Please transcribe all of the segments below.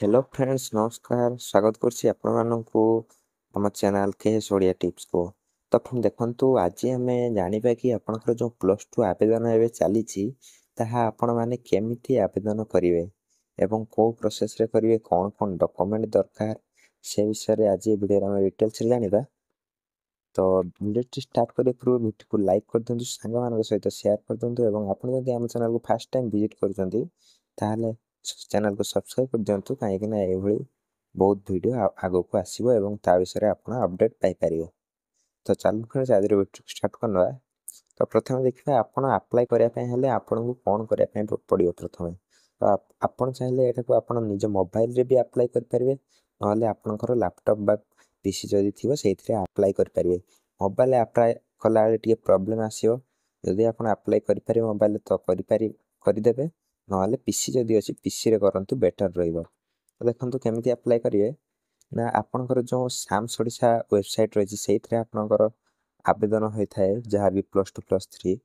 Hello friends नमस्कार स्वागत करछि आपनमानंकु हम चैनल केएस ओडिया टिप्स को। तो फ्रेंड देखंतु आज हमें जानिबा कि आपनकर जो प्लस 2 आवेदन एबे चलीछि ताहा आपण माने केमिति आवेदन करिवे एवं को प्रोसेस रे करिवे कोन कोन डॉक्यूमेंट दरकार से विषय रे आज वीडियो रे डिटेल्स रे जानिबा। तो वीडियो स्टार्ट करे पूर्व वीडियो को लाइक कर दियंतु संग मानक सहित शेयर कर दियंतु एवं आपण जदि हम चैनल को फर्स्ट टाइम विजिट करजंती ताहले चैनल को सब्सक्राइब कर दियंतु काहे कि ना एभली बहुत वीडियो आगो को आसीबो एवं ता विषय रे आपण अपडेट पाई परिबो। तो चालू फ्रेंड्स आज वीडियो स्टार्ट करनवा। तो प्रथम देखिबा आपण अप्लाई करिया पय हेले आपण को कोन करिया पय पडियो प्रथमे। तो आपण चाहिले एटा को आपण निज मोबाइल रे भी अप्लाई कर परिबे नहले आपनकर लैपटॉप बा पीसी जदि थिबो सेथिरे अप्लाई कर परिबे। मोबाइल अप्लाई कला बेले टिके प्रॉब्लम आसीबो जदि आपण अप्लाई कर परिबे मोबाइल तो करि देबे नहले पीसी जदि अछि पीसी रे करंतु बेटर रहइबो। तो देखंतु केमिति अप्लाई करिवे ना आपनकर जो साम्स ओडिशा वेबसाइट रहिछि सेथिरे आपनकर आवेदन होई थाए जहाँ भी प्लस 2 प्लस 3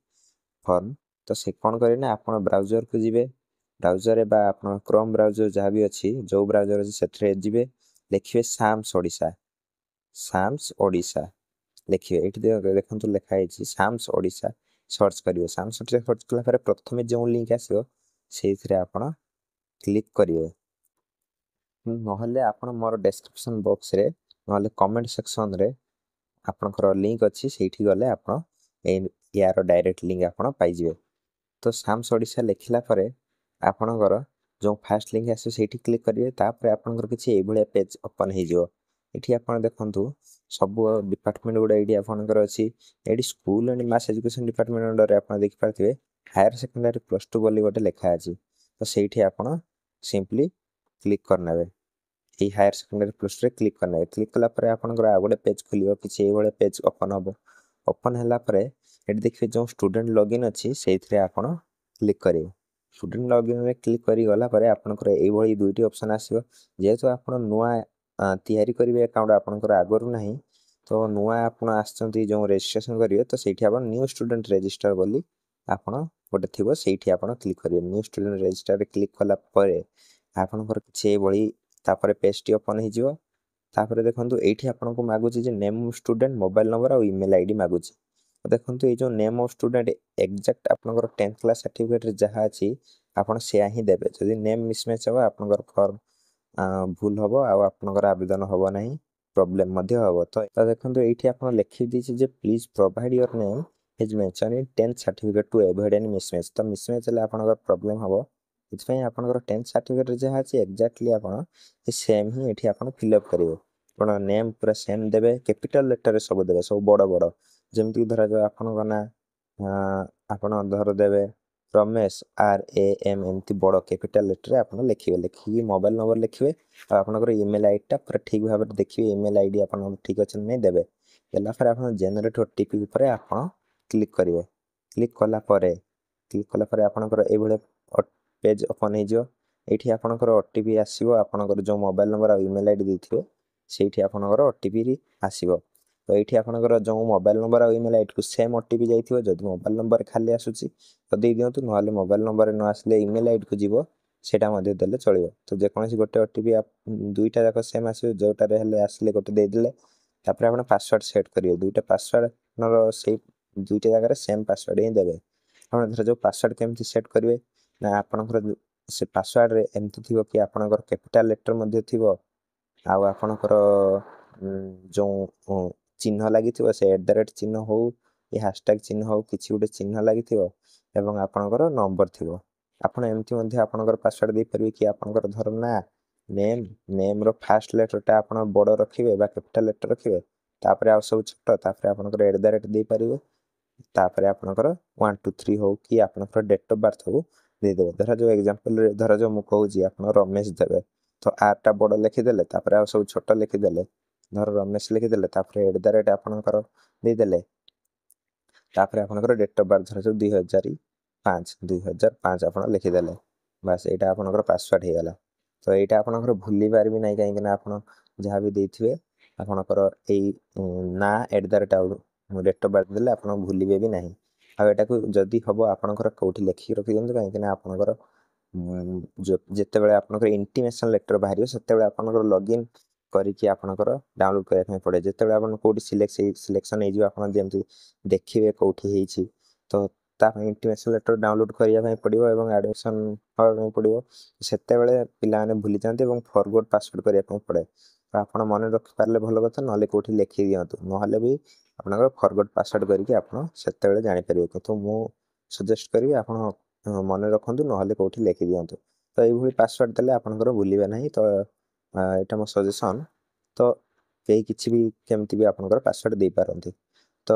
फॉर्म। तो से कोन करे ना आपण ब्राउज़र को जिवे ब्राउज़र रे बा आपण क्रोम ब्राउज़र जहाँ भी अछि जो ब्राउज़र अछि सेथिरे जिवे लिखिवे साम्स ओडिशा लिखिए ये देखो लिखा है साम्स ओडिशा सर्च करिवे साम्स ओडिशा सर्च कला पर प्रथमे जो लिंक आसीबो सेथिरे आपण क्लिक करिवे नहले आपण मोर डिस्क्रिप्शन बॉक्स रे नहले कमेंट सेक्शन रे आपनकर लिंक अछि सेठी गले आपण यार डायरेक्ट लिंक आपण पाई जिवे। तो साम्स ओडिशा लिखिला परे आपनकर जो फर्स्ट लिंक आसे सेठी क्लिक करिवे तापर आपनकर किछि एभलिया पेज ओपन हे जिवो। एठी आपण देखंतु सब डिपार्टमेंट गुडा एडी आपनकर अछि एडी school and mass education department under रे आपण देखि पारथिबे हायर सेकेंडरी प्लस 2 बोली गोटे लेखा अछि। तो सेठी आपण सिंपली क्लिक करनेबे ए हायर सेकेंडरी प्लस 2 रे क्लिक करनेबे क्लिक कला परे आपनकर आ गोटे पेज खुलिबो किछि एभलिया पेज ओपन हबो। ओपन हला परे एडी देखिबे जो स्टूडेंट लॉगिन अछि सेथिरे आपण क्लिक करिवे स्टूडेंट लॉगिन रे क्लिक करी गला परे आपनकर एभली दुईटी ऑप्शन आसीबो जेहेतु आपण नुआ तयारी करिवे अकाउंट आपनकर आगरु नाही तो नुआ आपण आछंती जो रजिस्ट्रेशन करिवे तो सेठी आपण न्यू स्टूडेंट रजिस्टर बोली आपण गोटे थिबो सेठी आपण क्लिक करिवे न्यू स्टूडेंट रजिस्टर रे क्लिक कला परे आपनकर किछि बळी तापरे पेज टी ओपन हे जिवो। तापरे देखंतु एठी आपण को मागुची जे नेम स्टूडेंट मोबाइल नंबर और ईमेल आईडी मागुची। तो देखंतु ए जो नेम ऑफ स्टूडेंट एग्जैक्ट आपनकर 10th क्लास सर्टिफिकेट रे जहा अछि आपण सेया ही देबे जदि नेम मिसमैच हो आपनकर फॉर्म भूल हबो आ आपनकर आवेदन हबो नाही प्रॉब्लम मध्य हबो। तो देखंतु एठी आपण लिखि दिछि जे please provide your name is mention in 10th certificate to avoid any mismatch. तो मिसमैच ले आपनकर प्रॉब्लम हबो इतफाई आपनकर 10th सर्टिफिकेट रे जहा अछि एग्जैक्टली आपण सेम ही एठी आपण फिल अप करिवे आपण नेम पूरा सेम देबे कैपिटल लेटर रे सब देबे सब बड़ बड़ जेमति धरा जो आपनकर ना आपण धर देबे रमेश RAM एमती बड़ कैपिटल लेटर रे आपण लिखिवे लिखि मोबाइल नंबर लिखिवे आपनकर ईमेल आईडी टा पूरा ठीक भाबे देखिवे ईमेल आईडी आपण ठीक अछि नै देबे देला पर आपण जनरेट ओटीपी ऊपर आपण क्लिक करिवे क्लिक कला परे आपनकर एभले पेज ओपन हे जिवो। एठी आपनकर ओटीपी आसीबो आपनकर जो मोबाइल नंबर आ ईमेल आईडी देथिबे सेठी आपनकर ओटीपी आसीबो। तो एठी आपनकर जो मोबाइल नंबर आ ईमेल आईडी को सेम ओटीपी जाइथिबो जदि मोबाइल नंबर खाली आसुची तो दे दियंतु नहले मोबाइल नंबर न आसले ईमेल आईडी को जिवो सेटा मध्ये देले चलिबो। तो जे कोनसी गोटे ओटीपी दुईटा जाक सेम आसीबो जोटा रे हेले आसले गोटे दे देले तापर आपण पासवर्ड सेट करियो दुईटा पासवर्ड नरो से दुईटा जाक रे सेम पासवर्ड ही देबे। आपण धर जो पासवर्ड केमति सेट करिवे ना आपनकर से पासवर्ड रे एमति थिबो कि आपनकर कैपिटल लेटर मध्ये थिबो आ आपनकर जो चिन्ह लागिथिबो से @ चिन्ह हो या हैशटैग चिन्ह हो किछि उडे चिन्ह लागिथिबो एवं आपनकर नंबर थिबो आपण एमति मध्ये आपनकर पासवर्ड दे परिबे कि आपनकर धर ना नेम रो फर्स्ट लेटर टा आपण बड़ रखिबे बा कैपिटल लेटर रखिबे तापर आ सब छोट तापर आपनकर @ दे परिबे तापर आपनकर 1 2 3 हो कि आपनकर डेट ऑफ बर्थ हो दे देबे। धरा जो एग्जांपल रे धरा जो मु कहू जी आपण रमेश देबे तो आर टा बड़ लिखि देले तापर आ सब छोट लिखि देले धर रमेश लिखि देले तापर @ आपनकर दे देले तापर आपनकर डेट ऑफ बर्थ धरा जो 2005 आपण लिखि देले बस एटा आपनकर पासवर्ड हे गेला। तो एटा आपनकर भूली पारबी नै काहे कि ना आपण जहा भी देथिबे आपनकर एई ना @ डेट ऑफ बर्थ देले आपण भूलिबे भी नाही आ एटा को जदी हबो आपनकर कोठी लिखि रखि दियंतु काहे कि ना आपनकर ଯେତେବେଳେ ଆପଣଙ୍କର ଇଣ୍ଟିମେସନ୍ ଲେଟର୍ ବାହାରିବ ସେତେବେଳେ ଆପଣଙ୍କର ଲଗ୍ଇନ୍ କରିକି ଆପଣଙ୍କର ଡାଉନଲୋଡ୍ କରିବା ପାଇଁ ପଡ଼େ। ଯେତେବେଳେ ଆପଣ କେଉଁଠି ସିଲେକ୍ସନ୍ ହେଇଯିବ ଆପଣ ଯେମିତି ଦେଖିବେ କେଉଁଠି ହେଇଛି ତ ତା ପାଇଁ ଇଣ୍ଟିମେସନ୍ ଲେଟର୍ ଡାଉନଲୋଡ୍ କରିବା ପାଇଁ ପଡ଼ିବ ଏବଂ ଆଡ଼ମିସନ୍ ହେବା ପାଇଁ ପଡ଼ିବ। ସେତେବେଳେ ପିଲାମାନେ ଭୁଲିଯାଆନ୍ତି ଏବଂ ଫରଗଟ୍ ପାସୱାର୍ଡ଼ କରିବା ପାଇଁ ପଡ଼େ। ତ ଆପଣ ମନେ ରଖିପାରିଲେ ଭଲ କଥା, ନହେଲେ କେଉଁଠି ଲେଖି ଦିଅନ୍ତୁ, ନହେଲେ ବି ଆପଣଙ୍କର ଫରଗଟ୍ ପାସୱାର୍ଡ଼ କରିକି ଆପଣ ସେତେବେଳେ ଜାଣିପାରିବେ। କିନ୍ତୁ ମୁଁ ସଜେଷ୍ଟ କରିବି ଆପଣ ମନେ ରଖନ୍ତୁ, ନହେଲେ କେଉଁଠି ଲେଖି ଦିଅନ୍ତୁ। ତ ଏଇଭଳି ପାସୱାର୍ଡ଼ ଦେଲେ ଆପଣଙ୍କର ଭୁଲିବେ ନାହିଁ। ତ ଏଇଟା ମୋ ସଜେସନ୍। ତ କେହି କିଛି ବି କେମିତି ବି ଆପଣଙ୍କର ପାସୱାର୍ଡ଼ ଦେଇପାରନ୍ତି। ତ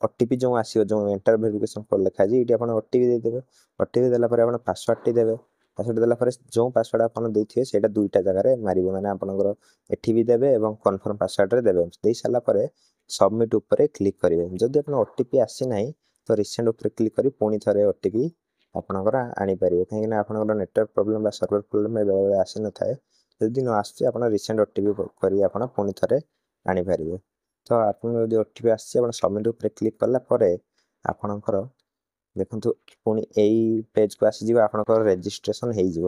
OTP ଯେଉଁ ଆସିବ, ଯେଉଁ ଏଣ୍ଟର ଭେରିଫିକେସନ୍ କୋଡ଼୍ ଲେଖାଯାଇଛି, ଏଇଠି ଆପଣ OTP ଦେଇଦେବେ। OTP ଦେଲା ପରେ ଆପଣ ପାସୱାର୍ଡ଼ଟି ଦେବେ। ପାସୱାର୍ଡ଼ ଦେଲା ପରେ ଯେଉଁ ପାସୱାର୍ଡ଼ ଆପଣ ଦେଇଥିବେ ସେଇଟା ଦୁଇଟା ଜାଗାରେ ମାରିବ, ମାନେ ଆପଣଙ୍କର ଏଠି ବି ଦେବେ ଏବଂ କନଫର୍ମ ପାସୱାର୍ଡ଼ରେ ଦେବେ। ଦେଇ ସାରିଲା ପରେ ସବମିଟ୍ ଉପରେ କ୍ଲିକ୍ କରିବେ। ଯଦି ଆପଣ OTP ଆସିନାହିଁ ତ ରିସେଣ୍ଡ ଉପରେ କ୍ଲିକ୍ କରି ପୁଣି ଥରେ OTP ଆପଣଙ୍କର ଆଣିପାରିବେ, କାହିଁକିନା ଆପଣଙ୍କର ନେଟୱାର୍କ ପ୍ରୋବ୍ଲେମ୍ ବା ସର୍ଭର ପ୍ରୋବ୍ଲେମ୍ ବେଳେବେଳେ ଆସିନଥାଏ। ଯଦି ନ ଆସୁଛି ଆପଣ ରିସେଣ୍ଡ OTP କରି ଆପଣ ପୁଣି ଥରେ ଆଣିପାରିବେ। ତ ଆପଣଙ୍କର ଯଦି OTP ଆସିଛି ଆପଣ ସବମିଟ୍ ଉପରେ କ୍ଲିକ୍ କଲା ପରେ ଆପଣଙ୍କର ଦେଖନ୍ତୁ ପୁଣି ଏଇ ପେଜ୍କୁ ଆସିଯିବ, ଆପଣଙ୍କର ରେଜିଷ୍ଟ୍ରେସନ୍ ହେଇଯିବ।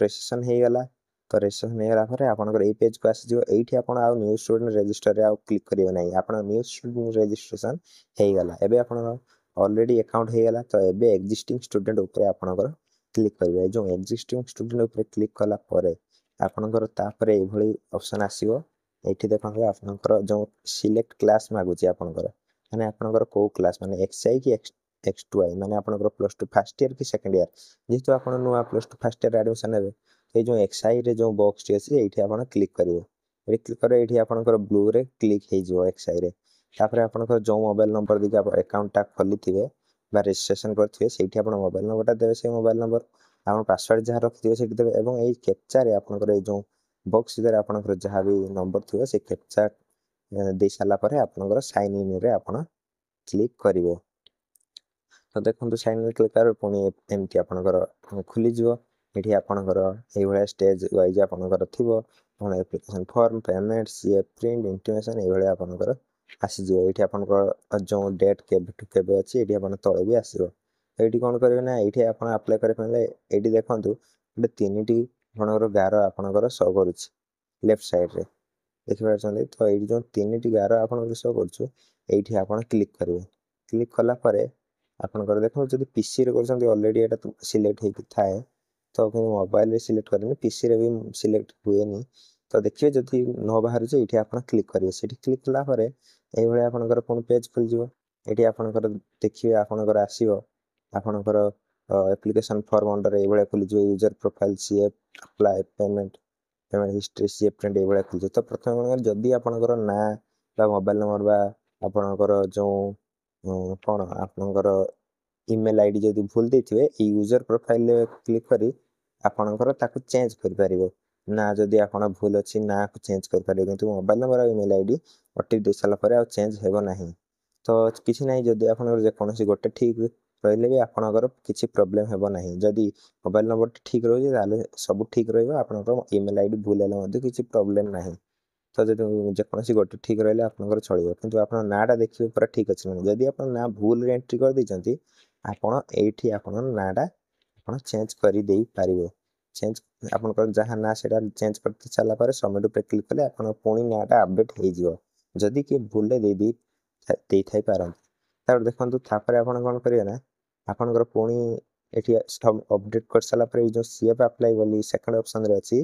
ରେଜିଷ୍ଟ୍ରେସନ୍ ହେଇଗଲା। ତ ରେଜିଷ୍ଟ୍ରେସନ୍ ହେଇଗଲା ପରେ ଆପଣଙ୍କର ଏଇ ପେଜ୍କୁ ଆସିଯିବ। ଏଇଠି ଆପଣ ଆଉ ନ୍ୟୁ ଷ୍ଟୁଡେଣ୍ଟ ରେଜିଷ୍ଟରରେ ଆଉ କ୍ଲିକ୍ କରିବେ ନାହିଁ। ଆପଣ ନ୍ୟୁ ଷ୍ଟୁଡେଣ୍ଟ ରେଜିଷ୍ଟ୍ରେସନ୍ ହେଇଗଲା। ଏବେ ଆପଣଙ୍କର ଅଲରେଡ଼ି ଆକାଉଣ୍ଟ ହେଇଗଲା। ତ ଏବେ ଏକ୍ଜିଷ୍ଟିଂ ଷ୍ଟୁଡେଣ୍ଟ ଉପରେ ଆପଣଙ୍କର କ୍ଲିକ୍ କରିବେ। ଏ ଯେଉଁ ଏକ୍ଜିଷ୍ଟିଂ ଷ୍ଟୁଡେଣ୍ଟ ଉପରେ କ୍ଲିକ୍ କଲା ପରେ ଆପଣଙ୍କର ତାପରେ ଏଇଭଳି ଅପସନ୍ ଆସିବ। ଏଇଠି ଦେଖନ୍ତୁ ଆପଣଙ୍କର ଯେଉଁ ସିଲେକ୍ଟ କ୍ଲାସ୍ ମାଗୁଛି ଆପଣଙ୍କର, ମାନେ ଆପଣଙ୍କର କେଉଁ କ୍ଲାସ୍, ମାନେ XI କି X2I, ମାନେ ଆପଣଙ୍କର +2 ଫାର୍ଷ୍ଟ ଇୟର କି ସେକେଣ୍ଡ ଇୟର। ଯେହେତୁ ଆପଣ ନୂଆ +2 ଫାର୍ଷ୍ଟ ଇୟର ଆଡ଼ମିସନ୍ ନେବେ, ଏଇ ଯେଉଁ XIରେ ଯେଉଁ ବକ୍ସଟି ଅଛି ଏଇଠି ଆପଣ କ୍ଲିକ୍ କରିବେ। ଏଇଠି କ୍ଲିକ୍ କଲେ ଏଇଠି ଆପଣଙ୍କର ବ୍ଲୁରେ କ୍ଲିକ୍ ହେଇଯିବ XIରେ। ତାପରେ ଆପଣଙ୍କର ଯେଉଁ ମୋବାଇଲ୍ ନମ୍ବର ଦେଇକି ଆପଣ ଆକାଉଣ୍ଟଟା ଖୋଲିଥିବେ ବା ରେଜିଷ୍ଟ୍ରେସନ୍ କରିଥିବେ ସେଇଠି ଆପଣ ମୋବାଇଲ୍ ନମ୍ବରଟା ଦେବେ। ସେଇ ମୋବାଇଲ୍ ନମ୍ବର ଆପଣ ପାସୱାର୍ଡ଼ ଯାହା ରଖିଥିବେ ସେଇଠି ଦେବେ ଏବଂ ଏଇ କ୍ୟାପଚାରେ ଆପଣଙ୍କର ଏଇ ଯେଉଁ ବକ୍ସ ଭିତରେ ଆପଣଙ୍କର ଯାହା ବି ନମ୍ବର ଥିବ ସେଇ କ୍ୟାପଚା ଦେଇ ସାରିଲା ପରେ ଆପଣଙ୍କର ସାଇନ୍ ଇନ୍ରେ ଆପଣ କ୍ଲିକ୍ କରିବେ। ତ ଦେଖନ୍ତୁ ସାଇନ୍ ଇନ୍ କ୍ଲିକ୍ କଲେ ପୁଣି ଏମିତି ଆପଣଙ୍କର ଖୋଲିଯିବ। ଏଠି ଆପଣଙ୍କର ଏଇଭଳିଆ ଷ୍ଟେଜ୍ ୱାଇଜ୍ ଆପଣଙ୍କର ଥିବ। ଆପଣ application form, payment, CF print, intimation ଏଇଭଳିଆ ଆପଣଙ୍କର ଆସିଯିବ। ଏଇଠି ଆପଣଙ୍କର ଯେଉଁ ଡେଟ୍ କେବେଠୁ କେବେ ଅଛି ଏଇଠି ଆପଣ ତଳେ ବି ଆସିବ। ଏଇଠି କ'ଣ କରିବେ ନା, ଏଇଠି ଆପଣ ଆପ୍ଲାଏ କରିବା ପାଇଁ ଏଇଠି ଦେଖନ୍ତୁ ଗୋଟେ 3ଟି ଆପଣଙ୍କର ଗାର ଆପଣଙ୍କର ଶୋ କରୁଛି ଲେଫ୍ଟ ସାଇଡ଼୍ରେ, ଦେଖିପାରୁଛନ୍ତି। ତ ଏଇଠି ଯେଉଁ 3ଟି ଗାର ଆପଣଙ୍କର ଶୋ କରୁଛୁ ଏଇଠି ଆପଣ କ୍ଲିକ୍ କରିବେ। କ୍ଲିକ୍ କଲା ପରେ ଆପଣଙ୍କର ଦେଖନ୍ତୁ ଯଦି PCରେ କରୁଛନ୍ତି ଅଲରେଡ଼ି ଏଇଟା ସିଲେକ୍ଟ ହେଇକି ଥାଏ, ତ କିନ୍ତୁ ମୋବାଇଲରେ ସିଲେକ୍ଟ କରେନି, PCରେ ବି ସିଲେକ୍ଟ ହୁଏନି। ତ ଦେଖିବେ ଯଦି ନ ବାହାରୁଛି ଏଇଠି ଆପଣ କ୍ଲିକ୍ କରିବେ। ସେଠି କ୍ଲିକ୍ କଲା ପରେ ଏଇଭଳିଆ ଆପଣଙ୍କର ପୁଣି ପେଜ୍ ଖୋଲିଯିବ। ଏଇଠି ଆପଣଙ୍କର ଦେଖିବେ ଆପଣଙ୍କର ଆସିବ ଆପଣଙ୍କର ଆପ୍ଲିକେସନ୍ ଫର୍ମ ଅଣ୍ଡର ଏଇଭଳିଆ ଖୋଲିଯିବ। User profile, CF apply, payment history, CF print ଏଇଭଳିଆ ଖୋଲିଯିବ। ତ ପ୍ରଥମେ ଯଦି ଆପଣଙ୍କର ନାଁ ବା ମୋବାଇଲ୍ ନମ୍ବର ବା ଆପଣଙ୍କର ଯେଉଁ କ'ଣ ଆପଣଙ୍କର ଇମେଲ୍ ID ଯଦି ଭୁଲ ଦେଇଥିବେ ଏଇ ୟୁଜର ପ୍ରୋଫାଇଲରେ କ୍ଲିକ୍ କରି ଆପଣଙ୍କର ତାକୁ ଚେଞ୍ଜ କରିପାରିବେ। ନା ଯଦି ଆପଣ ଭୁଲ ଅଛି ନାଁକୁ ଚେଞ୍ଜ କରିପାରିବେ, କିନ୍ତୁ ମୋବାଇଲ୍ ନମ୍ବର ଆଉ ଇମେଲ୍ ID OTP ଦେଇ ସାରିଲା ପରେ ଆଉ ଚେଞ୍ଜ ହେବ ନାହିଁ। ତ କିଛି ନାହିଁ, ଯଦି ଆପଣଙ୍କର ଯେକୌଣସି ଗୋଟେ ଠିକ୍ ରହିଲେ ବି ଆପଣଙ୍କର କିଛି ପ୍ରୋବ୍ଲେମ୍ ହେବ ନାହିଁ। ଯଦି ମୋବାଇଲ୍ ନମ୍ବରଟି ଠିକ୍ ରହୁଛି ତାହେଲେ ସବୁ ଠିକ୍ ରହିବ, ଆପଣଙ୍କର ଇମେଲ୍ ID ଭୁଲ ହେଲେ ମଧ୍ୟ କିଛି ପ୍ରୋବ୍ଲେମ୍ ନାହିଁ। ତ ଯଦି ଯେକୌଣସି ଗୋଟେ ଠିକ୍ ରହିଲେ ଆପଣଙ୍କର ଚଳିବ, କିନ୍ତୁ ଆପଣ ନାଁଟା ଦେଖିବେ ପୁରା ଠିକ୍ ଅଛି ନାହିଁ। ଯଦି ଆପଣ ନାଁ ଭୁଲରେ ଏଣ୍ଟ୍ରି କରିଦେଇଛନ୍ତି ଆପଣ ଏଇଠି ଆପଣଙ୍କ ନାଁଟା ଆପଣ ଚେଞ୍ଜ କରିଦେଇପାରିବେ। ଚେଞ୍ଜ ଆପଣଙ୍କର ଯାହା ନାଁ ସେଇଟା ଚେଞ୍ଜ କରି ସାରିଲା ପରେ ସବମିଟ୍ ଉପରେ କ୍ଲିକ୍ କଲେ ଆପଣ ପୁଣି ନାଁଟା ଆପଡ଼େଟ୍ ହେଇଯିବ, ଯଦି କିଏ ଭୁଲରେ ଦେଇଥାଇ ପାରନ୍ତି। ତାପରେ ଦେଖନ୍ତୁ ତାପରେ ଆପଣ କ'ଣ କରିବେ ନା, ଆପଣଙ୍କର ପୁଣି ଏଠି ଅପଡ଼େଟ୍ କରିସାରିଲା ପରେ ଏଇ ଯେଉଁ CF ଆପ୍ଲାଏ ବୋଲି ସେକେଣ୍ଡ ଅପସନ୍ରେ ଅଛି,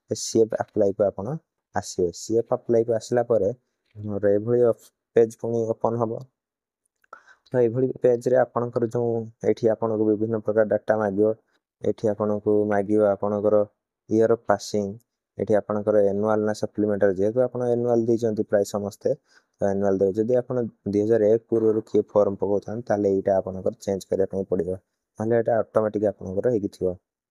ସେ CF ଆପ୍ଲାଏକୁ ଆପଣ ଆସିବେ। CF ଆପ୍ଲାଏକୁ ଆସିଲା ପରେ ଆମର ଏଭଳି ପେଜ୍ ପୁଣି ଓପନ୍ ହେବ। ତ ଏଇଭଳି ପେଜ୍ରେ ଆପଣଙ୍କର ଯେଉଁ ଏଠି ଆପଣଙ୍କୁ ବିଭିନ୍ନ ପ୍ରକାର ଡାଟା ମାଗିବ। ଏଠି ଆପଣଙ୍କୁ ମାଗିବ ଆପଣଙ୍କର ଇୟର୍ ଅଫ୍ ପାସିଂ, ଏଠି ଆପଣଙ୍କର ଆନୁଆଲ୍ ନା ସପ୍ଲିମେଣ୍ଟାରୀ, ଯେହେତୁ ଆପଣ ଆନୁଆଲ୍ ଦେଇଛନ୍ତି ପ୍ରାୟ ସମସ୍ତେ, ତ ଆନୁଆଲ୍ ଦେବେ। ଯଦି ଆପଣ 2001 ପୂର୍ବରୁ କିଏ ଫର୍ମ ପକାଉଥାନ୍ତି ତାହେଲେ ଏଇଟା ଆପଣଙ୍କର ଚେଞ୍ଜ କରିବା ପାଇଁ ପଡ଼ିବ, ନହେଲେ ଏଇଟା ଅଟୋମେଟିକ୍ ଆପଣଙ୍କର ହେଇକି ଥିବ।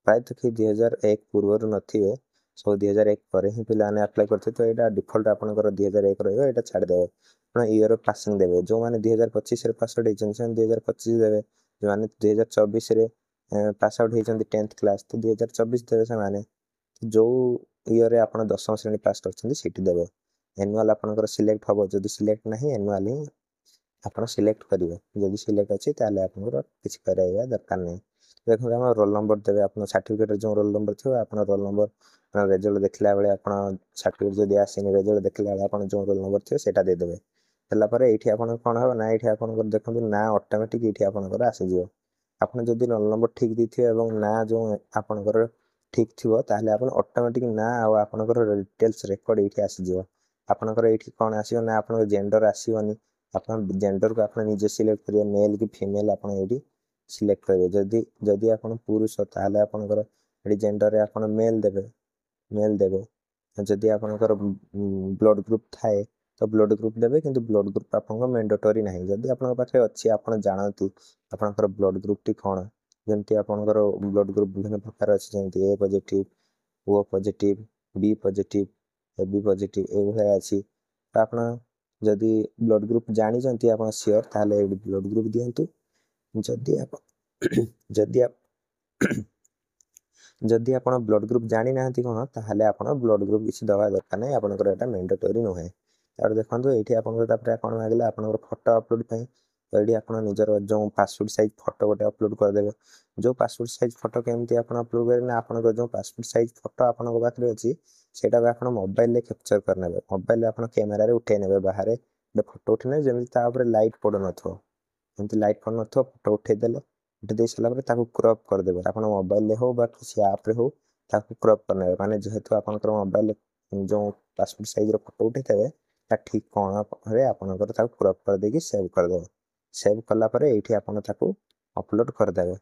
ପ୍ରାୟତଃ କି 2001 ପୂର୍ବରୁ ନଥିବେ, ସବୁ 2001 ପରେ ହିଁ ପିଲାମାନେ ଆପ୍ଲାଏ କରିଥିବେ, ତ ଏଇଟା ଡିଫଲ୍ଟ ଆପଣଙ୍କର 2001 ରହିବ, ଏଇଟା ଛାଡ଼ିଦେବେ। ଆପଣ ଇୟର୍ ଅଫ୍ ପାସିଂ ଦେବେ। ଯେଉଁମାନେ 2025ରେ ପାସ୍ ଆଉଟ୍ ହେଇଛନ୍ତି ସେମାନେ 2025 ଦେବେ। ଯେଉଁମାନେ 2024ରେ ପାସ୍ ଆଉଟ୍ ହେଇଛନ୍ତି 10th କ୍ଲାସ୍, ତ 2024 ଦେବେ ସେମାନେ। ଯେଉଁ ଇୟର୍ରେ ଆପଣ 10ମ ଶ୍ରେଣୀ ପାସ୍ କରିଛନ୍ତି ସେଇଠି ଦେବେ। ଆନୁଆଲ୍ ଆପଣଙ୍କର ସିଲେକ୍ଟ ହେବ, ଯଦି ସିଲେକ୍ଟ ନାହିଁ ଆନୁଆଲ୍ ହିଁ ଆପଣ ସିଲେକ୍ଟ କରିବେ। ଯଦି ସିଲେକ୍ଟ ଅଛି ତାହେଲେ ଆପଣଙ୍କର କିଛି କରାଇବା ଦରକାର ନାହିଁ। देखो आम रोल नंबर देवे आप सर्टिफिकेट जो रोल नंबर थी आप रोल नंबर रेजल्ट देखला बेले आप सर्टिफिकेट जब आसनी रेजल्ट देखला बेले आप जो रोल नंबर थे सेटा देदेवे देलापर ये आपन कौन हो ना ये आप देखते ना ऑटोमेटिक ये आपंकर आसीज आप जब रोल नंबर ठीक देते ना जो आपंकर ठीक थी ताहले आप ऑटोमेटिक ना आपंकर डिटेल्स रेकर्ड ये आसीज आपंकर ये कौन आसो ना आप जेंडर आसोनी आप जेंडर को आप निजे सिलेक्ट करेंगे मेल कि फीमेल आप सिलेक्ट करेंगे जदि जदि आप पुरुष ताहले आपंकर जेंडर आप मेल देवे जदि आपंकर ब्लड ग्रुप थाए तो ब्लड ग्रुप देवे किंतु ब्लड ग्रुप आप मैंडेटरी ना जदि आप पाखे अच्छी आप जानती आपंकर ब्लड ग्रुप टी कौन जमती आपंकर ब्लड ग्रुप विभिन्न प्रकार अच्छे जमी A positive O positive B positive A B positive ये अच्छी तो आप जदि ब्लड ग्रुप जानते आप सियोर ताहले ब्लड ग्रुप दिंतु जदि आप जदि आप जदि आप ब्लड ग्रुप जानी ना कौन ताहले आप ब्लड ग्रुप किसी दवा दरकार नहीं आपंकर यहाँ मैंडेटरी नुहे और देखो ये आप कौन मांगे आप फोटो अपलोड पर तो ये आप निजर जो पासपोर्ट साइज फोटो गोटे अपलोड करदे जो पासपोर्ट साइज फोटो केमती आप अपलोड करें आप जो पासपोर्ट साइज फोटो आप पाखे अच्छी से आप मोबाइल कैप्चर करने मोबाइल आप कैमेरा उठे ने बाहर फोटो उठे जमी लाइट पड़ न एमती लाइट पड़ न फोटो उठेदेले उठे दे सारा क्रप करदे आप मोबाइल हो किसी आप्रे हो क्रप करने माने जेहेतु आप मोबाइल जो पासपोर्ट साइज फोटो उठे थे ठीक कौन आपंकर क्रप करदे सेव करदे सेव कलापर ये आप अपलोड करदे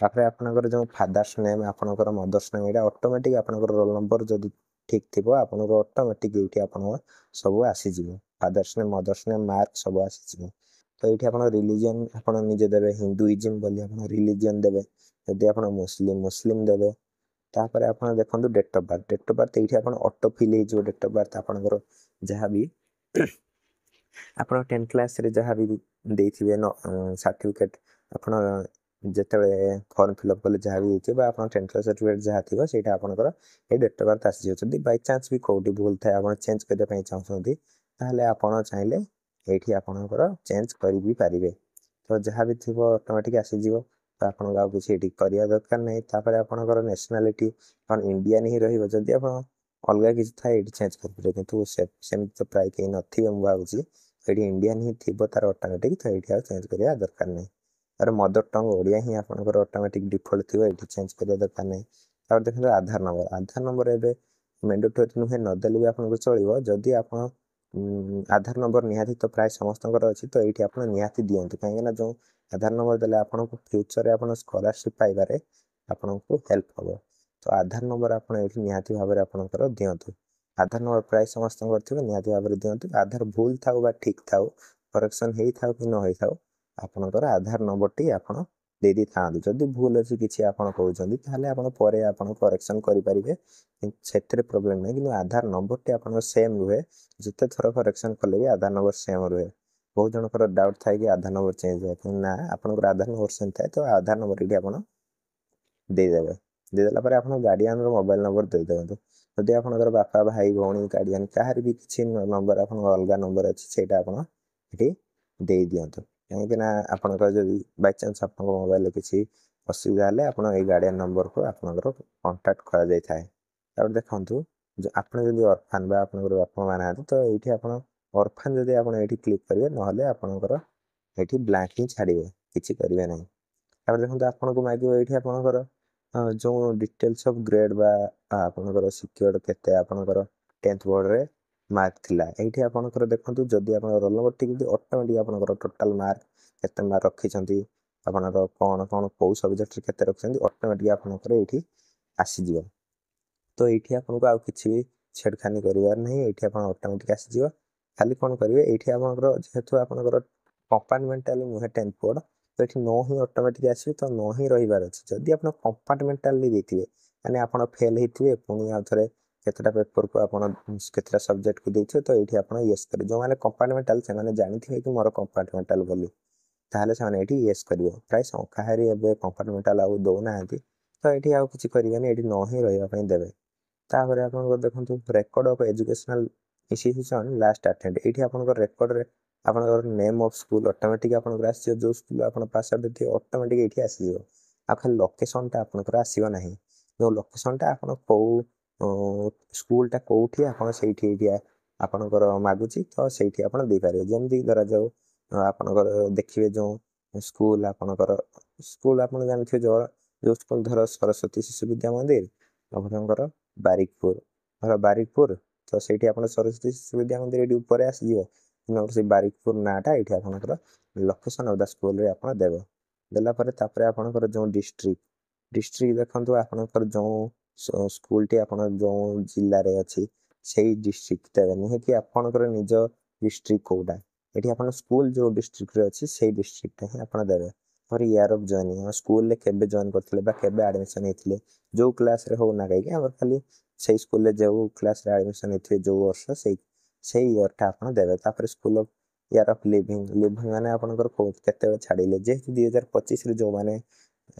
तापर आपंकर जो फादर्स नेम आपंकर मदर्स नेम ये ऑटोमेटिक आपंकर रोल नंबर जब ठीक थी आपंकर ऑटोमेटिक ये आप सब आसीज father's name mother's name mark सब आसीज तो ये आप रिलीजन आप निजे देवे हिंदुइज्म बोली आप रिलीजन देवे जदि आप मुस्लिम मुस्लिम देवे तापर आप देखो डेट ऑफ बर्थ ये ऑटो फिल हो डेट ऑफ बर्थ आपंकर जहाँ भी आप 10th क्लास रे जहाँ भी देथिबे सर्टिफिकेट आप जिते फॉर्म फिलअप कले जहाँ भी देते आप 10th क्लास सर्टिफिकेट जहाँ थी से आपंकर ये डेट ऑफ बर्थ आसी जब बाई चान्स भी कौटी भूल थाए आप चेंज करने चाहते ताहले आप चाहिए ये आपंकर चेंज कर भी पारे तो जहाँ भी थी ऑटोमेटिक आसीज तो आप किसी करवा दरकार नहीं तापर आपंकर नेशनालीटी इंडियन ही रही आप अलग किसी था ये चेंज कर कितु सेमती तो प्राय कहीं नथिबे मु भावुची ये इंडियन ही थी तार ऑटोमेटिक तो ये चेंज करवा दरकार नहीं और मदर टंग ओडिया ही आपंकर ऑटोमेटिक डिफॉल्ट थी ये चेंज करवा दरकार नहीं और देखते आधार नंबर एवं मैंडेटरी नुहे नदेले भी आपको चलो जदि आप आधार नंबर निहाती तो प्राय समस्त अच्छी तो ये आप निहाती दिंतु कहीं जो आधार नंबर देले आपको फ्यूचर आप स्कॉलरशिप पाइबारे आपको हेल्प हम तो आधार नंबर आप निहाती भाव में आपंकर दिंतु आधार नंबर प्राय समस्त निहाती भाव में दिंतु आधार भूल था ठीक था करेक्शन हो कि न हो आपंकर आधार नंबर टी आप दे दी था जदि भूल अच्छी किसी आप कहते आप करेक्शन करेंगे से प्रोब्लेम नहीं कि आधार नंबर टी आप सेम रुहे जिते थर करेक्शन कले भी आधार नंबर सेम रुहे बहुत जनकर डाउट थाए कि आधार नंबर चेंज हुए ना आपंकर आधार नंबर सेम थाए तो आधार नंबर ये आप देदेवे देदेला आप गार्डियन मोबाइल नंबर देदेव जदि आप बापा भाई भौणी गार्डियन कहार भी किसी नंबर आप अलग नंबर अच्छी से ये दे दिंतु कहीं आपंकर जब बै चान्स आप मोबाइल किसी असुविधा है आप गार्डियन नंबर को आपंकर कंटाक्ट कर देखु जो आप अर्फान आप बापा माँ ना तो ये आप अर्फान जब आप क्लिक करेंगे ना आपंकर ये ब्लांक ही छाड़े किसी करेंगे ना देखो आपको मांगे ये आपंकर जो डिटेल्स ऑफ ग्रेड बा आपंकर सिक्योर्ड केते आपंकर 10th बोर्ड रे मार्क थिला एठी आपंकर देखंतु जदि आपन रोल नंबर ठीक ऑटोमेटिक आपंकर टोटल मार्क केते मार्क रखिसंती आपनकर कोन कोन को सब्जेक्ट रे केते रखिसंती ऑटोमेटिक आपंकर एठी आसी जिवो तो ये आपको आउ कि छेड़खानी करार नहीं ये आप ऑटोमेटिक आसीज खाली कौन करेंगे ये आप जेहेतु आपंकर कंपार्टमेंटाल नुहे 10th बोर्ड तो ये नो ही ऑटोमेटिक आसो तो नो ही रही जदि आप कंपार्टमेंटाल देते मैंने आप फेल होते पुणी आउ थे केतटा पेपर को आपटा सब्जेक्ट को देते तो ये आप येस करेंगे जो मैंने कंपार्टमेंटाल से जानी थे कि मोर कंपार्टमेंटाल बोली ताहले से येस करेंगे प्राय कहारी एवं कंपार्टमेंटाल आउ दौना तो ये आउ कि करेंगे ये नो ही रही देवे तापर आप देखो record of educational institution last attempt ये आपंकर रेकर्ड रे आपंकर नेम ऑफ स्कूल ऑटोमेटिक आपंकर आस जो स्कूल आप पास आउट थे ऑटोमेटिक ये आसीज आ खाली लोकेशनटा आपनकर आसीबो नाही जो लोकेशनटा आपन को स्कूलटा कोठी आपन सेठी एरिया आपनकर मागुची तो सेठी आपन दे पारे जेमति धरा जाऊ आपनकर देखिबे जो स्कूल आपनकर स्कूल आपन जानथिबे जो स्कूल धर सरस्वती शिशु विद्या मंदिर आपनकर बारिकपुर धर बारिकपुर तो सेठी आपन सरस्वती शिशु विद्या मंदिर एडी ऊपर आसी जिवो किनो से बारिकपुर नाटा एठी आपनकर लोकेशन ऑफ द स्कूल रे आपन देबे देला परे तापरे आपनकर जो डिस्ट्रिक्ट देखंतु आपनकर जो स्कूल टी आपन जो जिल्ला रे अछि सेही डिस्ट्रिक्ट देबे नहीं कि आपनकर निज डिस्ट्रिक्ट कोडा एठी आपन स्कूल जो डिस्ट्रिक्ट रे अछि सेही डिस्ट्रिक्ट हे आपन देबे और ईयर ऑफ जॉइनिंग स्कूल ले केबे जॉइन करथिले बा केबे एडमिशन हेथिले जो क्लास रे हो ना कहि हमर खाली सेही स्कूल ले जो क्लास रे एडमिशन हेथिले जो वर्ष सेही ईयर टा आपन देबे तापर school of year of living माने आपनकर केते छाडिले जे 2025 रे जो माने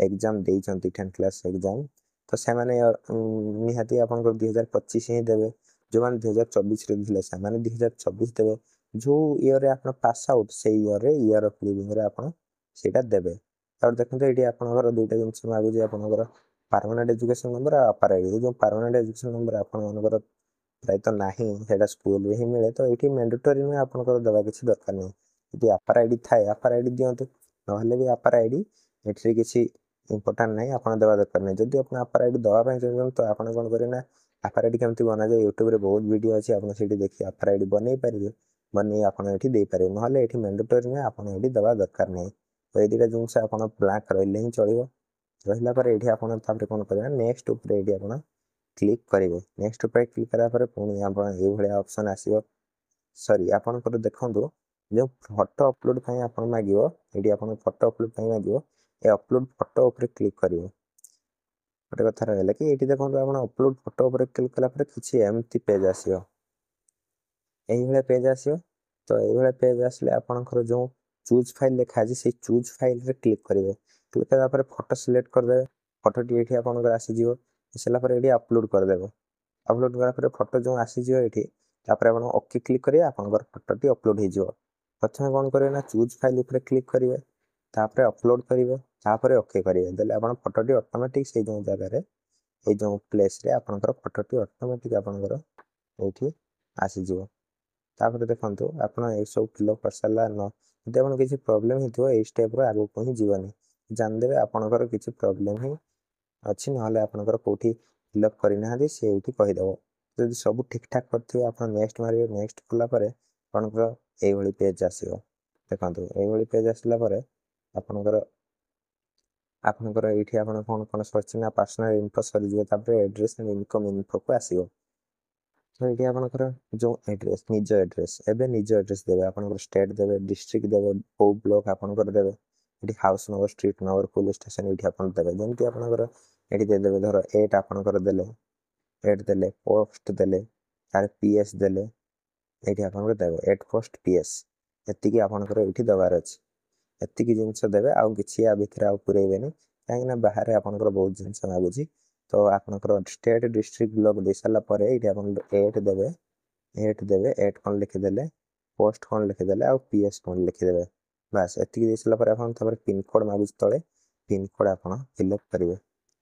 एग्जाम देइछंती 10th क्लास एग्जाम तो से माने निहाती आपनकर 2025 ही देबे जो माने 2024 रे दिले से माने 2024 देबे जो ईयर रे आपन पास आउट से ईयर रे ईयर ऑफ लिविंग रे आपन सेटा देबे और देखंतु एडी आपनकर दुटा जिंस मागु जे आपनकर परमानेंट एजुकेशन नंबर आ अपर आईडी जो परमानेंट एजुकेशन नंबर आपन मनकर प्राय तो नाही सेटा स्कूल रे ही मिले तो एठी मैंडेटरी में आपनकर दबा किछि दरकार नै यदि अपर आईडी थाए अपर आईडी दियंतु नहले भी अपर आईडी एठी किछि इंपोर्टेंट नै आपन दबा दरकार नै जदि आपन अपर आईडी दबा पय चाहन तो आपन कोन करे ना अपर आईडी केमति बना जाय YouTube रे बहुत वीडियो अछि आपन सेठी देखि अपर आईडी बनै परिबे बनै आपन एठी दे पारे नहले एठी मैंडेटरी नै आपन एठी दबा दरकार नै तो एदिरा जिंस आपन ब्लैंक रहले ही चलिबो रहिला पर एठी आपन तापर कोन करे नेक्स्ट ऊपर एठी आपन क्लिक करेंगे नेक्स्ट पे क्लिक करा पर पुणी आपण ए भलिया ऑप्शन आसीबो सॉरी आपण को देखंतु जो फोटो अपलोड पई आपण मागियो एडी आपण फोटो अपलोड पई मागियो ए अपलोड फोटो ऊपर क्लिक करियो गोटे कथा रहला कि एटी देखंतु आपण अपलोड फोटो ऊपर क्लिक कला पर किछि एम्प्टी पेज आसीबो एही भलिया पेज आसीबो तो एही भलिया पेज आसले आपनकर जो चूज फाइल लिखा अछि से चूज फाइल रे क्लिक करिवे क्लिक करा पर फोटो सिलेक्ट कर देबे फोटो टी एठी आपनकर आसी जिवो सेला पर एडी अपलोड कर देबे अपलोड करा पर फोटो जो आसी जिवो एठी तापर आपण ओके क्लिक करिवे आपनकर फोटो टी अपलोड हे जिवो प्रथमे कोन करिवे ना चूज फाइल ऊपर क्लिक करिवे तापर अपलोड करिवे तापर ओके करिवे देले आपण फोटो टी ऑटोमेटिक से जो जगह रे ए जो प्लेस रे आपनकर फोटो टी ऑटोमेटिक आपनकर एठी आसी जिवो तापर देखंतु आपण ए सब फिलअप कर साला न जदि आपण किछि प्रॉब्लम हिथिबो ए स्टेप रो आगो कोही जीवनी जान देबे आपनकर किछि प्रॉब्लम ही अछि नहले आपनकर कोठी फिलअप करिना हदि से एठी कहि देबो जदि सब ठीक ठाक करथिबे आपण नेक्स्ट मारिबे नेक्स्ट कला परे आपनकर ए भली पेज आसीबो देखंतु ए भली पेज आसला परे आपनकर आपनकर एठी आपण कोन सर्च ना पर्सनल इन्फो सरी जिवो तापर एड्रेस एंड इनकम इन्फो को आसीबो तो एठी आपनकर जो एड्रेस निज एड्रेस एबे निज एड्रेस देबे आपनकर स्टेट देबे डिस्ट्रिक्ट देबे ओ ब्लॉक आपनकर देबे एठी house number street number police station एठी आपन देबे जेंति आपनकर एठी दे देबे धरो 8 आपनकर देले 8 देले पोस्ट देले तार पीएस देले एठी आपनकर देबे 8 पोस्ट पीएस एति की आपनकर एठी दबार अछि एति की जिंस देबे आ किछि आ भितर आ पुरेबेनी काहे ना बाहर आपनकर बहुत जिंस मागुची तो आपनकर स्टेट डिस्ट्रिक्ट ब्लॉक दे साला परे एठी आपन 8 देबे 8 कोन लिखि देले पोस्ट कोन लिखि देले आ पीएस कोन लिखि देबे बस एति की देसला परे आपन तबर पिन कोड मागुच तळे पिन कोड आपन फिलअप करिवे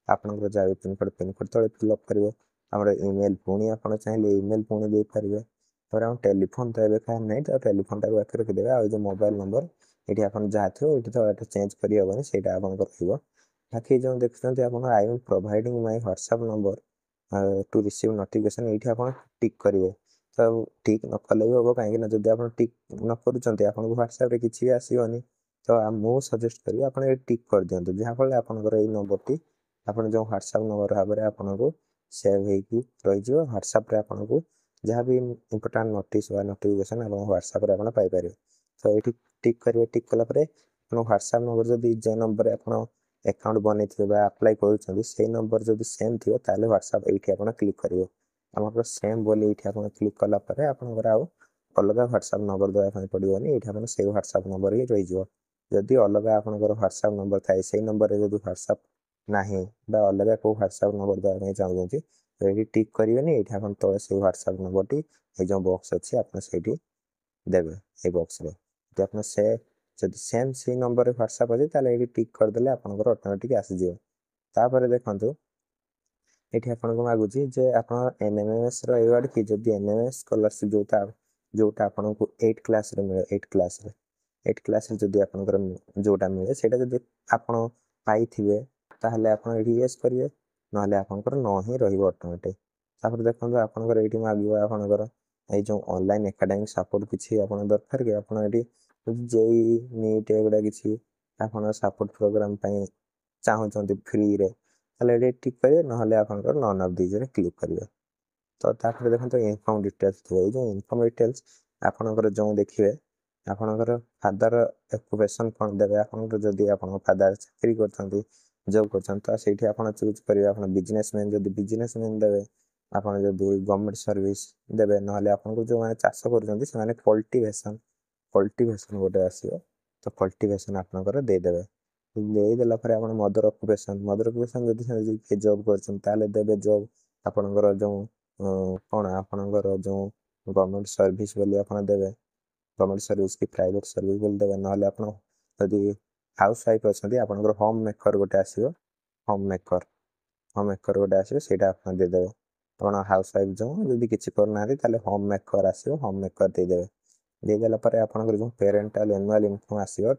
आपन जावे पिन कोड तळे फिलअप करिवे हमर ईमेल पुणी आपन चाहिले ईमेल पुणी दे परिवे और हम टेलीफोन तो एबे का नै तो टेलीफोन टा रख रख देबे आ जो मोबाइल नंबर एठी आपन जाथियो एठी तो एटा चेंज करि होबनी सेटा आपन करथिबो बाकी जो देखछन्ते आपन I am providing my WhatsApp number two receive notification एठी आपन टिक करिवे तो टिक न कले होबो काहे कि जदि आपन टिक न करूचन्ते आपन व्हाट्सएप रे किछि आसीबनी तो मु सजेस्ट करी आपन ए टिक कर दियंतु जहा फल आपन कर ए नंबर टी आपन जो व्हाट्सएप नंबर भाबरे आपन को सेव हे की रहि जो व्हाट्सएप रे आपन को जहा भी इंपोर्टेंट नोटिस वा नोटिफिकेशन आपन व्हाट्सएप रे आपन पाई पारे तो एठी टिक करिवे टिक कला परे आपन व्हाट्सएप नंबर जदि जे नंबर आपन अकाउंट बनेथिबे बा अप्लाई करूचंदी से नंबर जदि सेम थिबो ताले व्हाट्सएप एठी आपन क्लिक करिवे हमर सेम बोली एठी आपन क्लिक कला परे आपन आउ अलग व्हाट्सएप नंबर दवा पई पडिबोनी एठी आपन से व्हाट्सएप नंबर ही रहि जो जदि अलग आपन व्हाट्सएप नंबर थाए से नंबर रे जदि व्हाट्सएप नाही बा अलग को व्हाट्सएप नंबर दवा पई चाहउछंती तो एठी टिक करिवेनी एठी आपन तळे से व्हाट्सएप नंबर टी ए जो बॉक्स अछि आपन सेठी देबे ए बॉक्स रे जे आपन से जदि सेम से नंबर व्हाट्सएप अच्छे ताले ये टिक करदे आपंकर ऑटोमेटिक आसीज तापर देखो ये आपको मागुच जे आप एनएमएमएस रिवार्ड कि जब एनएमएस स्कॉलरशिप जोटा आपको 8 क्लास मिले 8 क्लास जदि आपंकर जोटा मिले से आपड़ पाइबे ताहले आप येस करेंगे ना आपंकर न ही रटोमेटिक तापर देखो आपंकर ये मांगे आपंकर ये जो ऑनलाइन एकेडमिक सपोर्ट किसी आप दरकार कि आप जेई नीट एगुड़ा कि आप सपोर्ट प्रोग्राम चाहते फ्री रे ये टिक करेंगे ना आपंकर नन ऑफ दीज क्लिक करेंगे तो तापर देखो इनकम डिटेल्स थे ये इनकम डिटेल्स आपंकर जो देखिए आपंकर फादर ऑक्युपेशन कौन देवे आपदी आप फादर चाकरी कर जॉब कर आप चूज करेंगे आप बिजनेसमैन जब बिजनेसमैन देवे आप गवर्नमेंट सर्विस देवे ना आपको जो मैंने चाष कर कल्टिवेशन गोटे आसो तो कल्टिवेशन आपंकर देदेवे देदेला आप मदर ऑक्युपेशन जब जॉब कर देवे जॉब आपंकर जो कौन आपंकर जो गवर्नमेंट सर्विस बोली आप देवे गवर्नमेंट सर्विस की प्राइवेट सर्विस बोली देवे ना जदि हाउस वाइफ अच्छा आपंकर होम मेकर गोटे आसो होम मेकर गोटे आसो से देदेवे आप हाउस वाइफ जो जब किसी करना होम मेकर आसो होम मेकर देदेवे देदेला आपंकर जो पेरेंटाल एनुअल इनकम आसो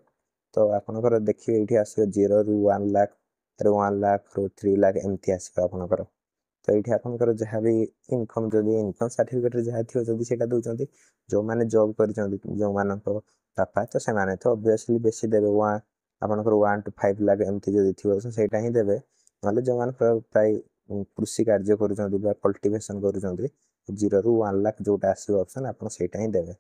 तो आपंकर देखिए ये आसो 0 ରୁ 1 लाख 1 लाख ରୁ 3 लाख एमती आसो आपंकर तो ये आपंकर जहाँ भी इनकम जब इनकम सर्टिफिकेट जहाँ थी जब से दूसरी जो मैंने जॉब कर जो मान बापा तो से तो ऑब्वियसली बेसी देवे आपंकर 1 to 5 लाख एमती जब थी से ही देवे ना जो मान प्राय कृषि कार्य कल्टिवेशन कर 0 ରୁ 1 लाख जोटा आसो ऑप्शन आप ही देवे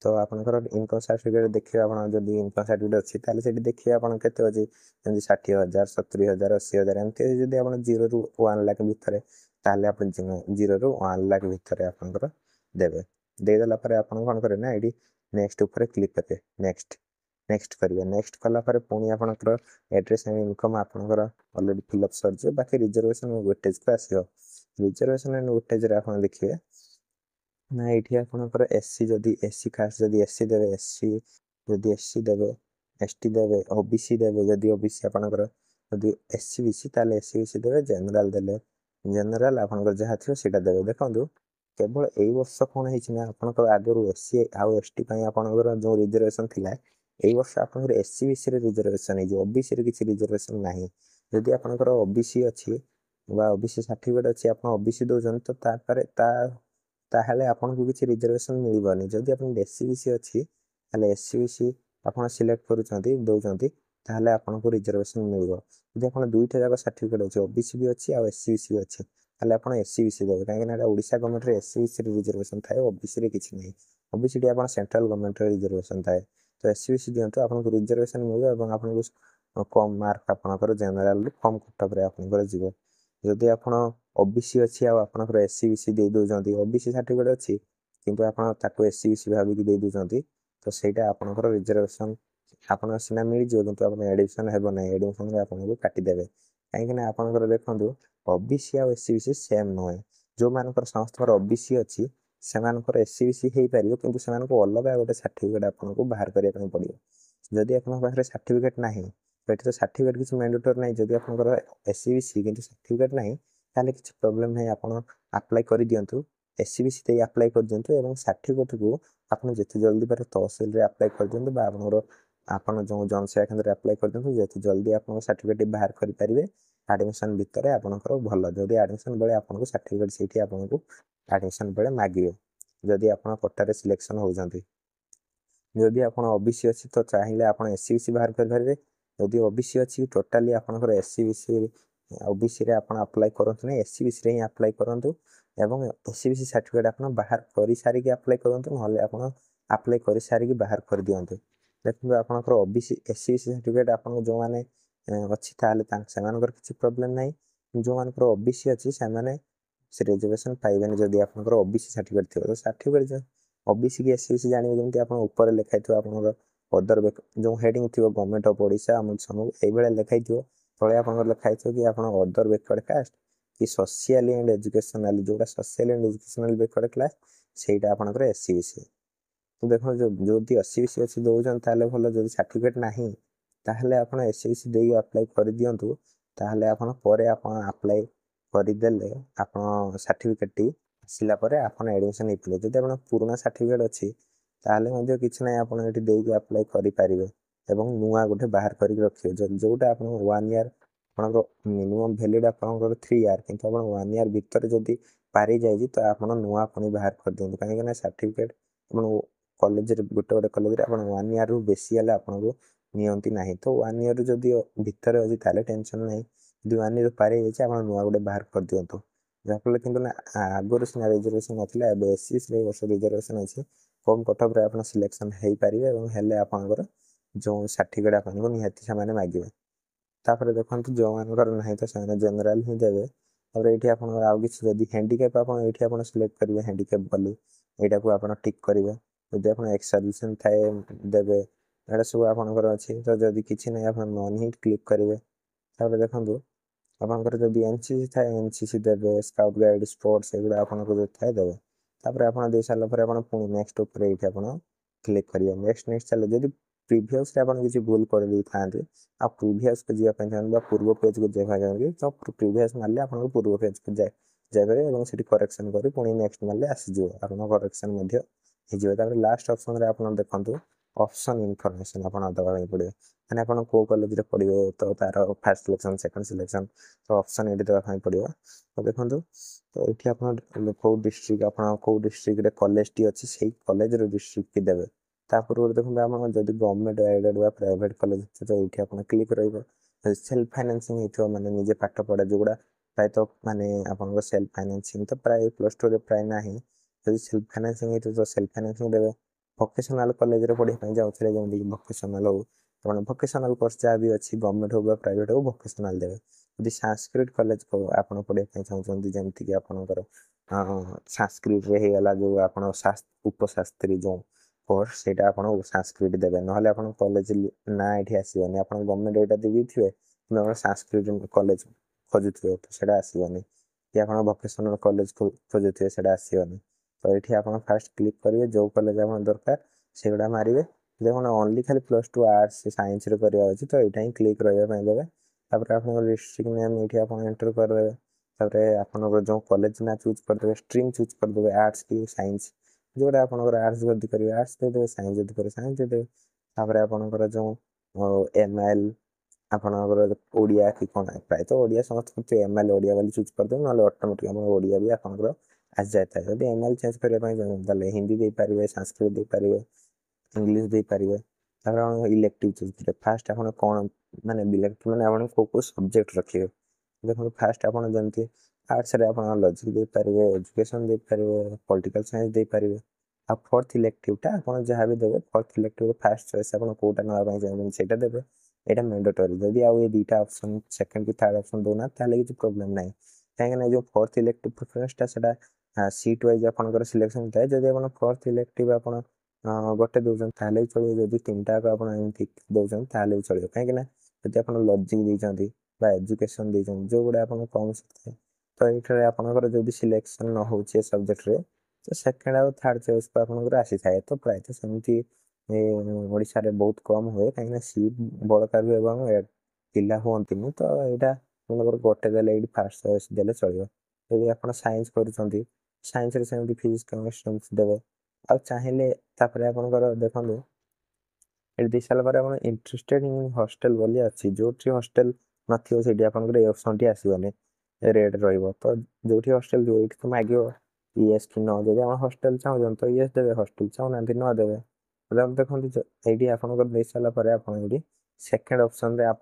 तो आपंकर इनकम सर्टिफिकेट देखिए आप जब इनकम सर्टिफिकेट अच्छी ताले देखिए आप केते अच्छी जमी 60,000 70,000 80,000 एमती जब आप 0 ରୁ 1 लाख भितर ताले आप 0 ରୁ 1 लाख भितर आपंकर देवे देदेला आप कौन करेंगे ना ये नेक्स्ट ऊपर क्लिक करेंगे नेक्स्ट करेंगे नेक्स्ट कलापर पुणी आपंकर एड्रेस एंड इनकम आपंकर अलरेडी फिलअप सर बाकी रिजर्वेशन वेटेज को आसो रिजर्वेशन एंड वेटेज आप देखिए ना ये आपंकर एससी जदि एससी कास्ट जदि एससी देवे एससी जदि एससी देवे एसटी देवे ओबीसी देवे जदि ओबीसी आपंकर जदि एससी बीसी ताले एससी बीसी देवे जनरल देले जनरल आपंकर जहाँ थी से देवे देखो केवल यही वर्ष कौन है आपंकर आगु एससी आउ एसटी आपंकर जो रिजर्वेशन थिला यही वर्ष आपंकर एससी बीसी रिजर्वेशन हो ओबीसी किसी रिजर्वेशन ना जदि आपंकर ओबीसी अच्छी ओबीसी सर्टिफिकेट अच्छी आप ओबीसी दौरान तो ताहले आपको किसी रिजर्वेशन मिलबनी जदि आप एससी बीसी अच्छी एससी बीसी आप सिलेक्ट कर ताहले आपको रिजर्वेशन मिल जब आप दुईटा जाक सर्टिफिकेट अच्छे ओबीसी भी अच्छी और एससी बीसी भी अच्छी ताहले आप एससी बीसी देवे कहीं Odisha government SC BC reservation थाए ओबीसी किसी नहीं ओबीसी टी आप सेंट्रल गवर्नमेंट रिजर्वेशन थाए तो एससी बीसी दिंतु आपको रिजर्वेशन मिले और आपको कम मार्क आपंकर जनरल कम कटअप आपंकर जीव जदि आप ओबीसी अच्छी आपंकर एससी बीसी दे दौरान ओबीसी सर्टिफिकेट अच्छी किंतु आप एससी बीसी भाविक दे दौरान तो सहीटा आपंकर रिजर्वेशन आप सीना मिल जाए कि एडमिशन हे ना एडमिशन आपको काटिदेवे कहीं आपंकर देखो ओबीसी आ एससी बीसी सेम नुहे जो मानकर समस्त ओबीसी अच्छी से एससी बीसी हो पार कि अलग गोटे सर्टिफिकेट आपको बाहर करने पड़ो जदि आप सर्टिफिकेट ना तो ये सर्टिफिकेट किसी मैंडेटरी ना जब आपंकर एससी बीसी कि सर्टिफिकेट ना ताले किसी प्रोब्लेम नहीं आप अप्लाई कर दिंतु एससी बीसी दे अप्लाई कर दिंतु और सर्टिफिकेट को आपने जिते जल्दी पारे तहसिल अप्लाई कर दिंतु आप जो जनसेवा केन्द्र अप्लाई कर दिंतु जिते जल्दी आप सर्टिफिकेट बाहर करेंगे एडमिशन भितर आपंकर भल जदि एडमिशन बेले आपको सर्टिफिकेट से आपको एडमिशन बेले मागे जदि आप कोटार सिलेक्शन होती जदि आप ओबीसी अच्छी तो चाहिए आप एससी बीसी बाहर करेंगे जदि ओबीसी अच्छी टोटाली आपंकर एससी बीसी ओबीसी रे आप अप्लाई करते ना एससी बीसी रे ही अप्लाई करूँ एवं एससी बीसी सर्टिफिकेट आप बाहर कर सारिक अप्लाई करूँ ना आप अप्लाई कर सारिक बाहर कर दिंतु देखो आपंकर ओबीसी एससी बीसी सर्टिफिकेट आप जो मैंने अच्छी से किसी प्रोब्लेम ना जो मान ओबीसी अच्छी से रिजर्वेशन पाइबे जदि आपंकर ओबीसी सर्टिफिकेट थी तो सर्टिफिकेट ओबीसी की एससी बीसी जानवे जमी आप ऊपर लिखाई थो आप अदर जो हेडिंग थी गवर्नमेंट ऑफ ओडिशा समूह ये लिखाई थो तले आप लिखाई थो कि आप अदर बैकवर्ड कास्ट कि सोशियली एंड एजुकेशनली जोटा social and educational backward class से आपंकर एससी बीसी तो देखो जदि एससीबीसी अच्छी दौरान ताले भल जब सर्टिफिकेट ना ताहले आप एससीबीसी दे अप्लाई कर दिंतु ताहले आप अप्लाई करदेले आप सर्टिफिकेट टी आसला आप एडमिशन हो पारे जब आप पुराना सर्टिफिकेट अच्छी ताहले किसी ना आप ये अप्लाई करेंगे एवं नुआ गोटे बाहर कर रखिए जोटा आप 1 ईयर आप मिनिमम भैलिड आप 3 ईयर कि 1 ईयर भितर जदि पारी जाए तो आप नुआ पुणी बाहर कर दिखाँ कहीं सर्टिफिकेट कॉलेज गोटे गोटे कॉलेज आप 1 ईयर रु बेसी आपको नियंती ना तो 1 ईयर जदि भितर अच्छी ताले टेंशन ना यदि 1 ईयर पारी जाए आप नुआ गोटे बाहर कर दिंतु जहाँफल कि आगुरी सीना रिजर्वेशन ना एससी वर्ष रिजर्वेशन अच्छी कम कटअप आप सिलेक्शन हो पारे और आपंकर जो सर्टिफिकेट आपको निहाती से मांगे तापर देखो जो मानकर ना तो से जनराल ही देवे और ये आप कि हैंडिकैप आप सिलेक्ट करेंगे हैंडिकैप बोली यहाँ को आप टिक करेंगे जब आप एक्स सर्विसन थाए देवे यहाँ सब आपंकर अच्छी तो जब किसी ना आप नन ही क्लिक करेंगे तापर देखो आपंकर जब एनसीसी थाए एनसीसी देवे स्काउट गाइड स्पोर्ट्स एगुड़ा आपको थाए देवे तापर आप दे सारापर आप पुणी नेक्स्ट उपर ये आप क्लिक करेंगे नेक्स्ट नेक्स्ट चले जब प्रिवियस आप किसी भूल कर था आप प्रिवियस को जावाई चाहते पूर्व पेज को जावाई चाहते तो प्रिवियस मारे आप पूर्व पेज को जाए से करेक्शन कर पुणी नेक्स्ट मारे आसीज आप करेक्शन लास्ट ऑप्शन आप देखो ऑप्शन इनफॉरमेशन आप दवाई पड़े मैंने आप कौ कॉलेज पढ़े तो तार फास्ट सिलेक्शन सेकंड सिलेक्शन तो ऑप्शन ये देवाई पड़ो तो देखो तो ये आप कौ डिस्ट्रिक्ट आप कौ डिस्ट्रिक्ट कॉलेज टी अच्छी से कॉलेज डिस्ट्रिक्ट की देवे पूर्व देखो आप जब गवर्नमेंट एडेड व प्राइवेट कॉलेज तो ये आप क्लिक रही सेल्फ फाइनेंसिंग होता माने निजे पाठ पढ़ा जोगुड़ा प्राय तो माने आप सेल्फ फाइनेंसिंग तो प्राय +2 प्राय ना जब सेल्फ फाइनेंसिंग होता तो सेल्फ फाइनेंसिंग देवे भोकेशनल कॉलेज पढ़ाई जाऊे जमीक भोकेशनल हो तो भोकेशनल कोर्स जहाँ भी अच्छी गवर्नमेंट हो प्राइवेट हो भोकेशनल देवे यदि संस्कृत कॉलेज को आप पढ़ाई चाहते जमीक आपंकर संस्कृत होगा जो आप उपशास्त्री जो कोर्स से आप संस्कृत देवे ना आप कॉलेज ना ये आसवानी आप गवर्नमेंट यहाँ देते कि संस्कृत कॉलेज खोजुए तो सीटा आसवानी कि आप भोकेशनल कॉलेज खोजुए से आसवानी तो ये आप फास्ट क्लिक करेंगे जो कॉलेज आप दरकार से गुड़ा मारे देखो ओनली खाली +2 आर्ट्स साइंस करवा अच्छी तो यहाँ ही क्लिक रही देवे आप डिस्ट्रिक्ट नेम ये आप एंटर करदे आप जो कॉलेज ना चूज करदे स्ट्रीम चूज करदे आर्ट्स की साइंस जोटा आप आर्ट्स जब करेंगे आर्ट्स देदेवे साइंस जब करेंगे साइंस देदेवे तापर आपंकर जो एमएल आपंकर ओडिया कि कौन प्राय तो ओडिया समस्त एमएल ओडिया वाली चूज करदे ना ऑटोमेटिक ओडिया भी आपंकर आस जाए जब एमएल चेंज करने हिंदी दे पारे संस्कृत दे पारे इंग्लीश दे पारे इलेक्टिव चूज करेंगे फास्ट आप कौन माने इलेक्टिव मैंने आप कौ सब्जेक्ट रखिए देखो फास्ट आप जमी आर्ट्स आप लॉजिक दे पारे एजुकेशन दे पारे पॉलिटिकल साइंस दे पारे आप फोर्थ इलेक्टिवटा आप जहाँ भी देवे फोर्थ इलेक्टिव फास्ट चॉइस आप कौटा नापी चाहिए से देवे यहाँ मैंडेटरी जदि आउ ये दुटा ऑप्शन सेकंड की थर्ड ऑप्शन दौना किसी प्रोब्लेम ना कहीं जो फोर्थ इलेक्टिव प्रिफरेंसटा से सीट वाइज आपंकर सिलेक्शन थाए जब आप फोर्थ इलेक्टिव आप गोटे दौरान भी चलो जब 3टा आप एमती दौरान भी चलो कहीं जब आप लॉजिक देते एजुकेशन देते जो गुड़ा आप कम सीखे तो ये आपंकर जब सिलेक्शन न हो सब्जेक्ट रे तो सेकेंड आउ थर्ड चॉइस को आपंकर आसी थाए तो प्रायतः सेमती ओडिशा रे बहुत कम हुए कहीं सीट बड़का भी पिला हमें तो यहाँ मतलब गोटे देले फास्ट चॉइस देले चलो यदि आप साइंस कर साइंस सेमती फिजिक्स केमिस्ट्री देवे आ चाहिए आपंकर देखो ये दे सारापर आप इंटरेस्टेड इन हॉस्टल बोली अच्छी जो हॉस्टल नथी आपंकर ये ऑप्शन टी आसवानी रेड रही जो हॉस्टल जो तो मांग येस कि न जब आप हॉस्टल चाहूँ तो येस देवे हॉस्टल चाहूना न देवे देखो ये आपंकर दे सारापर आप सेकेंड ऑप्शन रे आप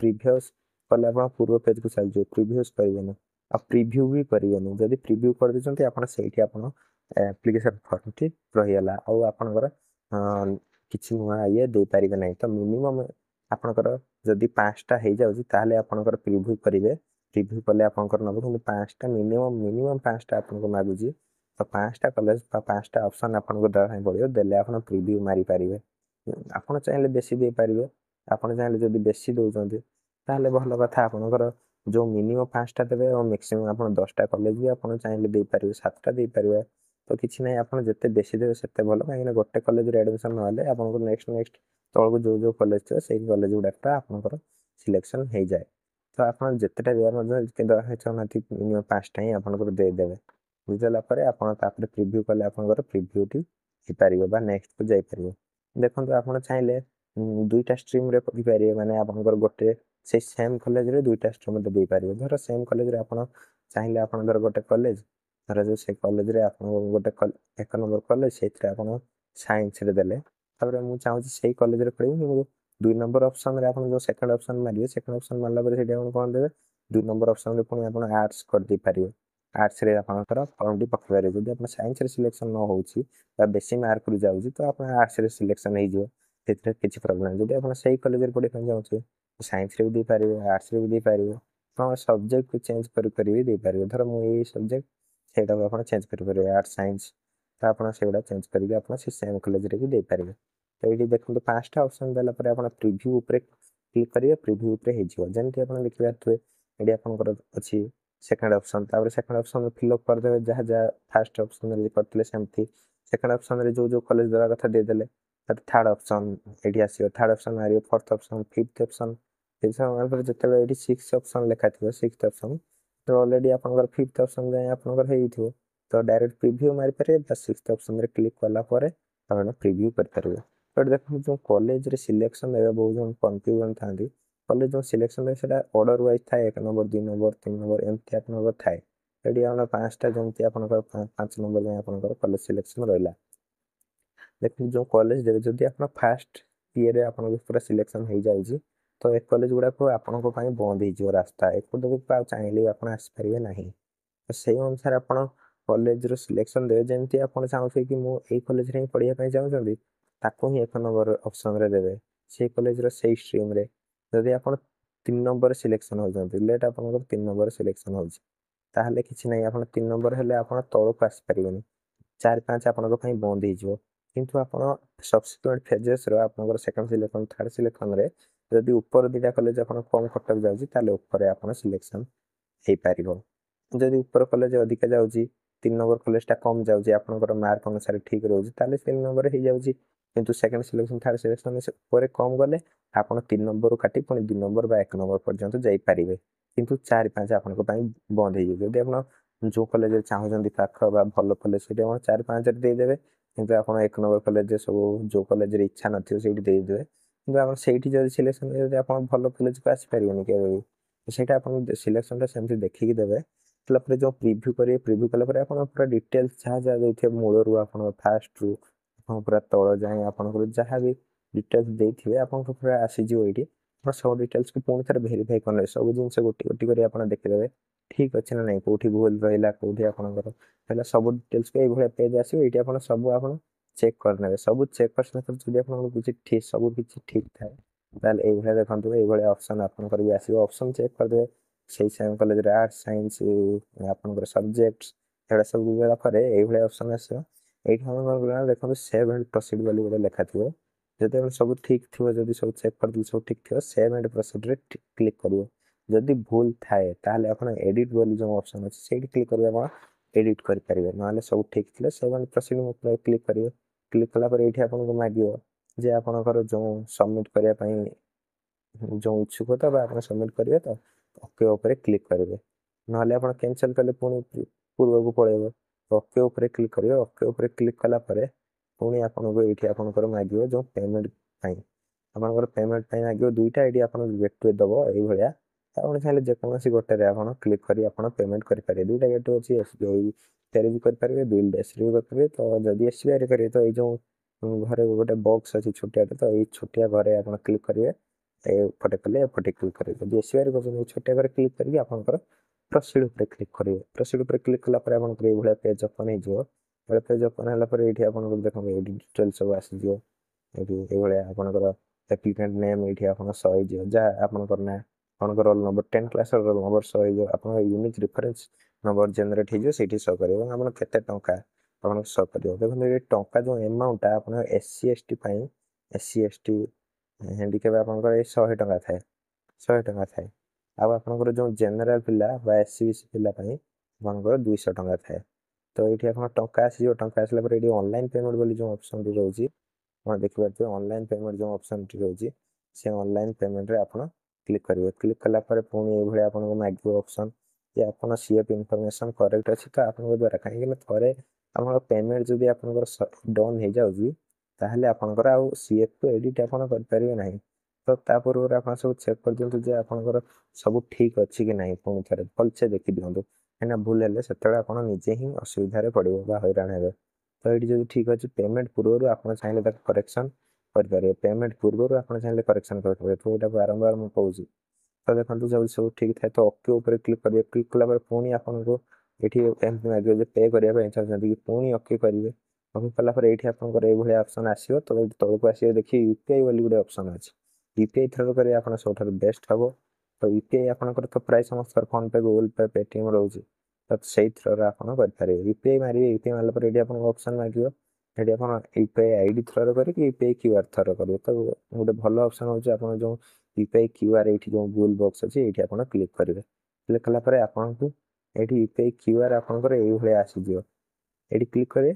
प्रीवियस कले आप पूर्व पेज को चलते प्रीवियस करेंगे आप प्रिव्यू भी करेंगे जब प्रिव्यू कर देते आप एप्लिकेशन फॉर्म ठीक रहीगला आपंकर किसी नुआ ये दे पारे ना तो मिनिमम आपंकर जदि 5टा हो जाए आपंकर प्रिव्यू करेंगे प्रिव्यू कले आपंकर नब कि 5टा मिनिमम 5टा आपको मागुच तो 5टा कॉलेज 5टा ऑप्शन आपको देवाई पड़ो देले आप प्रिव्यू मारी पारे आप चाहिए बेसी दे पारे आप चाहिए जब बेसी दौरान ताहले भल कथा आपंकर जो मिनिमम 5टा देवे और मैक्सिमम आप 10टा कॉलेज भी आप चाहिए दे पारे 7टा दे पारे तो किसी ना आप जिते बेसी देवे से भल कहीं गोटे कॉलेज एडमिशन ना आपको नेक्स्ट तौक जो जो कॉलेज थे से कॉलेज गुड़ाक आपंकर सिलेक्शन हो जाए। तो आप जितेटा देवा चाहती मिनिमम 5टा ही आपंकर देदेवे बुझेगा आप प्रिव्यू कले आपंकर प्रिव्यूटी हो पार नेक्स्ट को जापर। देखो आप चाहिए 2टा स्ट्रीम रे पढ़ी माने आपंकर गोटे से सेम कॉलेज रे 2टा स्ट्रीम दे पारे धर सेम कॉलेज रे आप चाहिए आपंकर गोटे कॉलेज धर जो से कॉलेज रे आप गोटे 1 नंबर कॉलेज से साइंस रे देले मुझे चाहूँ से कॉलेज रे पढ़ी कि 2 नंबर ऑप्शन रे आप जो सेकंड ऑप्शन मारिए सेकंड ऑप्शन मारला पर सेटा कौन देवे 2 नंबर ऑप्शन रे पुणी आप आर्ट्स कर दे पारिए आर्ट्स रे आपनकर फॉर्म टी पकड़ पारे जदि आप साइंस रे सिलेक्शन न होउची बा बेसी मार्क रु जाउची तो आप आर्ट्स रे सिलेक्शन हो जिवो सेतिर किछि प्रॉब्लम जदि आप सही कॉलेज रे पढ़े ପାଇଁ जाउची साइंस रे भी दे पारिबे आर्ट्स रे भी दे पारिबे तो सब्जेक्ट को चेंज कर भी दे पारिबे धर मु ए सब्जेक्ट सेटा को आप चेंज कर पारिबे आर्ट्स साइंस तो आप सेगुड़ा चेंज करके आप से सेम कॉलेज रे भी दे पारिबे। तो ये देखो 5टा ऑप्शन देला पर आप प्रिव्यू ऊपर क्लिक करिवे प्रिव्यू ऊपर हे जिवो जेंति आप देखि पारथुए एडी आपनकर अछि second option second option fill up कर देवे जहाँ जहाँ फास्ट ऑप्शन रे करथिले सेमती सेकंड ऑप्शन रे जो जो कॉलेज देवा कथा दे देले थर्ड ऑप्शन एडी आसीयो थर्ड ऑप्शन आरियो फोर्थ ऑप्शन फिफ्थ ऑप्शन पर जते एडी सिक्स ऑप्शन लिखा थिबो सिक्स्थ ऑप्शन तो ऑलरेडी आपनकर फिफ्थ ऑप्शन जाय आपनकर हेई थिबो तो डायरेक्ट प्रीव्यू मारि पारे बस सिक्स्थ ऑप्शन रे क्लिक कला परे आपण प्रीव्यू कर पारबे। बट देखो जो कॉलेज रे सिलेक्शन एबे बहुत जन कंफ्यूजन थांदी कॉलेज जो सिलेक्शन है सेटा ऑर्डर वाइज था 1 नंबर 2 नंबर 3 नंबर एमती आपनकर थाए एडी आपण 5टा जमती आपनकर 5 नंबर में आपनकर कॉलेज सिलेक्शन रहला। देखो जो कॉलेज देबे जदि आपण फर्स्ट ईयर रे आपन पूरा सिलेक्शन हो जाई छी तो एक कॉलेज गुडा को आपन को पई बंद हो जिवो रास्ता एक देखो पा चाहिले आपण आस परिबे नाही तो सेही अनुसार आपण कॉलेज रो सिलेक्शन देबे जेंति आपण चाहू कि मु ए कॉलेज रे पढ़िया पई चाहू छथि ताको ही 1 नंबर ऑप्शन रे देबे से कॉलेज रो सही स्ट्रीम रे जदि आपण 3 नंबर सिलेक्शन हो जंती लेट आपण को 3 नंबर सिलेक्शन हो ताहले किछि नै आपण 3 नंबर हेले आपण तळको आसी परिबेनी 4 5 आपनको ପାଇଁ ବନ୍ଦ ହେଇଯିବ କିନ୍ତୁ ଆପଣ ସବସିକ୍ୱେଣ୍ଟ ଫେଜେସ୍ ର ଆପଣଙ୍କର ସେକେଣ୍ଡ ସିଲେକ୍ସନ ଥାର୍ଡ ସିଲେକ୍ସନ ରେ ଯଦି ଉପର ଦିଟା କଲେଜ ଆପଣ କମ କଟକ ଯାଉଛି ତାହେଲେ ଉପରେ ଆପଣ ସିଲେକ୍ସନ ହେଇପାରିବ ଯଦି ଉପର କଲେଜ ଅଧିକା ଯାଉଛି 3 ନମ୍ବର କଲେଜ ଟା କମ ଯାଉଛି ଆପଣଙ୍କର ମାର୍କ ଅନୁସାରେ ଠିକ ରହୁଛି ତାହେଲେ 3 ନମ୍ବର ହେଇଯାଉଛି କିନ୍ତୁ ସେକେଣ୍ଡ ସିଲେକ୍ସନ ଥାର୍ଡ ସିଲେକ୍ସନ ଉପରେ କମ ଗଲେ ଆପଣ 3 ନମ୍ବରରୁ କାଟି ପୁଣି 2 ନମ୍ବର ବା 1 ନମ୍ବର ପର୍ଯ୍ୟନ୍ତ ଯାଇପାରିବେ କିନ୍ତୁ 4 5 ଆପଣଙ୍କ ପାଇଁ ବନ୍ଦ ହେଇଯିବ ଯଦି ଆପଣ जो कॉलेज चाहूँ पाख बा भल कॉलेज से 4 5 देदेवे कि आप 1 नंबर कॉलेज सब जो कॉलेज इच्छा नथियो सेठी देदेवे कि आप सेठी जब सिलेक्शन आप भल कॉलेज को आसीपारे के सेटा आप सिलेक्शन सेमती देखिकी देवे तापर जो प्रिव्यू करेंगे प्रिव्यू कलापर आप पूरा डिटेल्स जहाँ जहाँ देते मूल रू आप फास्ट रू आप पूरा तल जाए आप जहाँ भी डिटेल्स देते आप पूरा आसीज ये सब डिटेल्स को पुणी थे भेरीफाई करेंगे सब जिन गोटी गोटी कर देखीदे ठीक अच्छे ना नहीं कौटी भूल रहा कौटी आपंकर सब डिटेल्स को ये पेज आसो ये सब आप चेक करने सब चेक कर किसी सब किसी ठीक थाए ताल ये देखो ये ऑप्शन आपंकर भी आसो ऑप्शन चेक करदे से सेम कॉलेज आर्ट्स साइंस आपंकर सब्जेक्ट्स एटा सब गलापर ये ऑप्शन आसो ये देखो सेव एंड प्रोसीड बोली गोटे लेखा थी जब सब ठीक थी जब सब चेक कर सब ठीक थी सेव एंड प्रोसीड रे क्लिक करियो जदि भूल थाए ताहले आपण एडिट बोली जो ऑप्शन अछि सेठी क्लिक करिवे आपण एडिट करि परिवे नले सब ठीक थिले सेव एंड प्रोसीड ऊपर क्लिक करिवे क्लिक कला पर एठी आपण को मागियो जे आपनकर जो सबमिट करिया पई जो इच्छुकता बा आपण सबमिट करिवे तो ओके ऊपर क्लिक करिवे नले आपण कैंसिल कले पुनी पूर्व को पळेबो ओके ऊपर क्लिक करिवे ओके ऊपर क्लिक कला पर पुनी आपण को एठी आपनकर मागियो जो पेमेंट पई आपनकर पेमेंट पई मागियो दुईटा आईडी आपण गेटवे दबो एई भलिया आपण चाहे जेकोसी गोटे आप क्लिक कर पेमेंट करेंगे दुईटा गेट अच्छी एसबीआई भी करेंगे बिल डैश भी करेंगे तो जदि एसबीआई करेंगे तो ये जो घरे गोटे बॉक्स अच्छी छोटिया तो ये छोटिया घरे आप क्लिक करेंगे एपटे कले एपटे क्लिक करेंगे जब एसबीआई कर छोटिया घरे क्लिक करके आपंकर प्रोसीड पर क्लिक करेंगे प्रोसीड पर क्लिक कलापर आप ये पेज ओपन हो पेज ओपन होगापर ये देखो ये डिटेल सब आसीज ये आपंकर एप्लिकेंट नेम ये आप सही जहाँ आपंकर ना आपंकर roll number 10 class roll number so आप यूनिक रेफरेंस नंबर जेनेट हो शो कर आप केते टंका आप शो कर देखो ये टंका जो अमाउंट आप SC ST SC ST handicap आपंकर 100 टंका थाए 100 टंका थाए आपंकर जो जेनेराल पिला एससी बीसी पिला आपंकर 200 टंका थाए तो ये आप टंका आसो टंका आसला ये ऑनलाइन पेमेंट बोली जो ऑप्शन रोचे आप देखिए ऑनलाइन पेमेंट जो ऑप्शन रोचे से ऑनलाइन पेमेंट रे आप क्लिक करेंगे क्लिक कलापर पुणी ये आपको मागे ऑप्शन जे आप सीएफ इनफॉरमेशन करेक्ट अच्छी तो आप द्वारा कहीं थे आप पेमेंट जो आप डन हो जाऊँगी ताहले आपनकर आउ सीएफ को एडिट आप करेंगे ना तो पूर्व आप सब चेक कर दिखाँ जे आपंकर सब ठीक अच्छी कि ना पुणी थे भलसे देखी दिखाँ कहीं भूल है से आप निजे ही असुविधा पड़े हैरान हे तो ये जो ठीक अच्छे पेमेंट पूर्व आप चाहिए करेक्शन करेंगे पेमेंट पूर्व आप चाहिए करेक्शन करेंगे तो यहाँ बारंबार मुझे कहूँ तो देखो जब सब ठीक थाए तो ओके ऊपर क्लिक करेंगे क्लिक कला पुणी आपको ये मांगे पे करने चाहते कि पुणी ओके करेंगे ओके कलापर ये आपंकर ये ऑप्शन आसो तो तौक आसो देखिए यूपीआई वाली गोटे ऑप्शन अच्छे यूपीआई थ्रो करेंगे आप सब बेस्ट हम तो यूपीआई आपंकर तो प्राय समस्त फोन पे गूगल पे पेटीएम रोचे तो से थ्रो आप करेंगे यूपीआई मारे यूपीआई मारे ये ऑप्शन मांगे ये आप यूपीआई आईडी थ्रो करेंगे यूपीआई क्यूआर थ्रो करेंगे तो गोटे भल ऑप्शन हो जो यूपीआई क्यूआर ये जो गूगल बॉक्स अच्छे ये आप क्लिक करेंगे क्लिक कलापर आपको ये यूपीआई क्यूआर आपंकर ये आसीज ये क्लिक करेंगे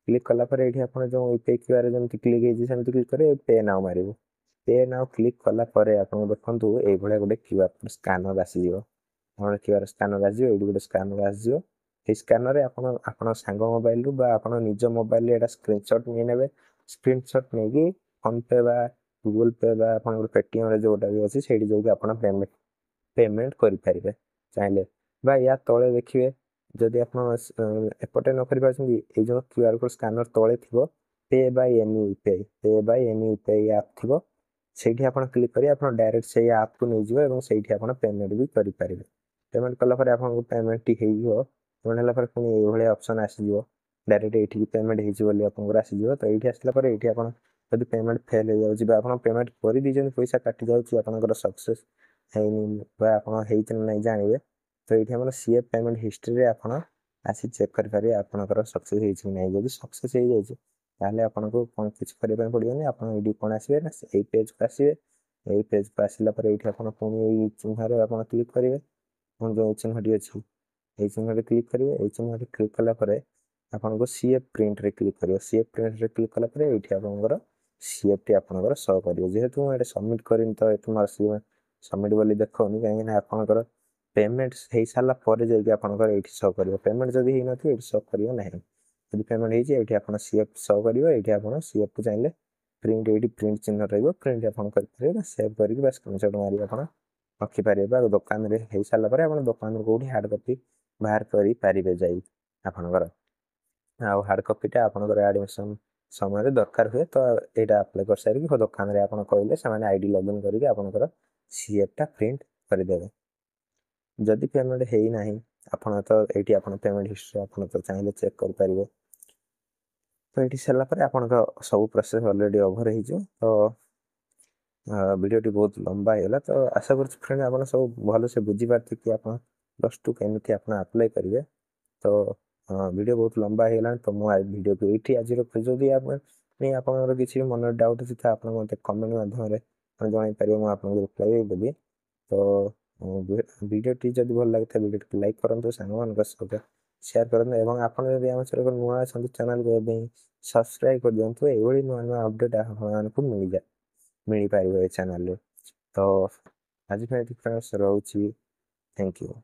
क्लिक कलापर ये आप जो यूपीआई क्यूआर जमी क्लिक होती क्लिक करेंगे पे नाउ मारे पे नाउ क्लिक कलापर आप देखो ये गोटे क्यूआर स्कानर आसीज क्यूआर स्कानर आस गोटे स्कानर आसो स्कानर आप सांग मोबाइल रू आप निज मोबाइल ये स्क्रीनशॉट नहीं ने स्क्रीनशॉट नहीं कि फोन पे बा गूगल पे बा आप पेटीएम जोटा भी अच्छी से आप पेमेंट पेमेंट करेंगे चाहिए बा या तले देखिए जदि आप एपटे न कर जो क्यूआर कोड स्कानर तले थी पे बाय एनी यूपीआई पे बाय एनी यूपीआई आप थी से आप क्लिक करेंगे आप डायरेक्ट से आप को नहीं जाए से आप पेमेंट भी करेंगे पेमेंट कलापर आप पेमेंट टी हो पेमेंट है पुणी ये ऑप्शन आसीज डायरेक्ट ये पेमेंट होगी आप आसीज तो ये आसला ये आप जब पेमेंट फेल हो जाए आप पेमेंट कर दीजिए पैसा काटी जाऊँगी सक्सेस है नहीं जानवे तो ये आम सीएफ पेमेंट हिस्ट्री आप आसी चेक करेंगे आपंकर सक्सेस हो जब सक्सेस हो जाए आपको कौन किसी करने पड़ोनी आप कौन आसवे ना यही पेज को आसवे यही पेज को आसला ये पुणी चिन्ह आप क्लिक करेंगे पुणी जो चिन्हटी अच्छी ये चिन्ह क्लिक करेंगे ये चिन्ह क्लिक कलापर आपको सीएफ प्रिंट रे क्लिक करेंगे सीएफ प्रिंट रे क्लिक कलापर ये आपंकर सीएफ टी आपंकर शो कर जेहेतु मुझे सबमिट करनी तो ये सबमिट बोली देखनी कहीं आपंकर पेमेंट हो सारा पर जाकर ये शो कर पेमेंट जब हो ना शो करना ना जब पेमेंट होती आप सीएफ शो कर ये आप सीएफ को चाहिए प्रिंट ये प्रिंट चिन्ह रही प्रिंट आप करेंगे सेव करके स्क्रीनशॉट मारी आप रखिपारे दुकान में हो सारापर आप दुकान कौटी हार्ड कपी बाहर करेंगे जाई आपंकर आउ हार्ड कपीटा आपंकर एडमिशन समय दरकार हुए तो यहाँ अप्लाई कर सारी दुकान में आप कहले से आईडी लॉगिन करके आपंकर सीएफटा प्रिंट करदे जदि पेमेंट है ना आप तो ये आप पेमेंट हिस्ट्री आप तो चाहिए चेक करेंगे तो ये सारापर आप सब प्रोसेस अलरेडी ओवर हो तो वीडियोटी बहुत लंबा होगा तो आशा कर फ्रेंड आप सब भल से बुझीपारे कि आप +2 केमी आप अप्लाई करेंगे तो वीडियो बहुत लंबा होगा तो मुझे वीडियो को ये आज रखी जदि आप नहीं आप किसी मन डाउट अच्छी तो आप मत कमेंट माध्यम जन पारे मुझे आपको रिप्लाई देवी तो वीडियोटी जब भल लगे वीडियो लाइक करूँ सांग सहित सेयार करूँ और आप नुआ चैनल को सब्सक्राइब कर दिखाँ ये नुआ नुआ अपडेट आपको मिल जाए मिल पार चैनल तो आज फ्रेंड्स रोचे थैंक यू।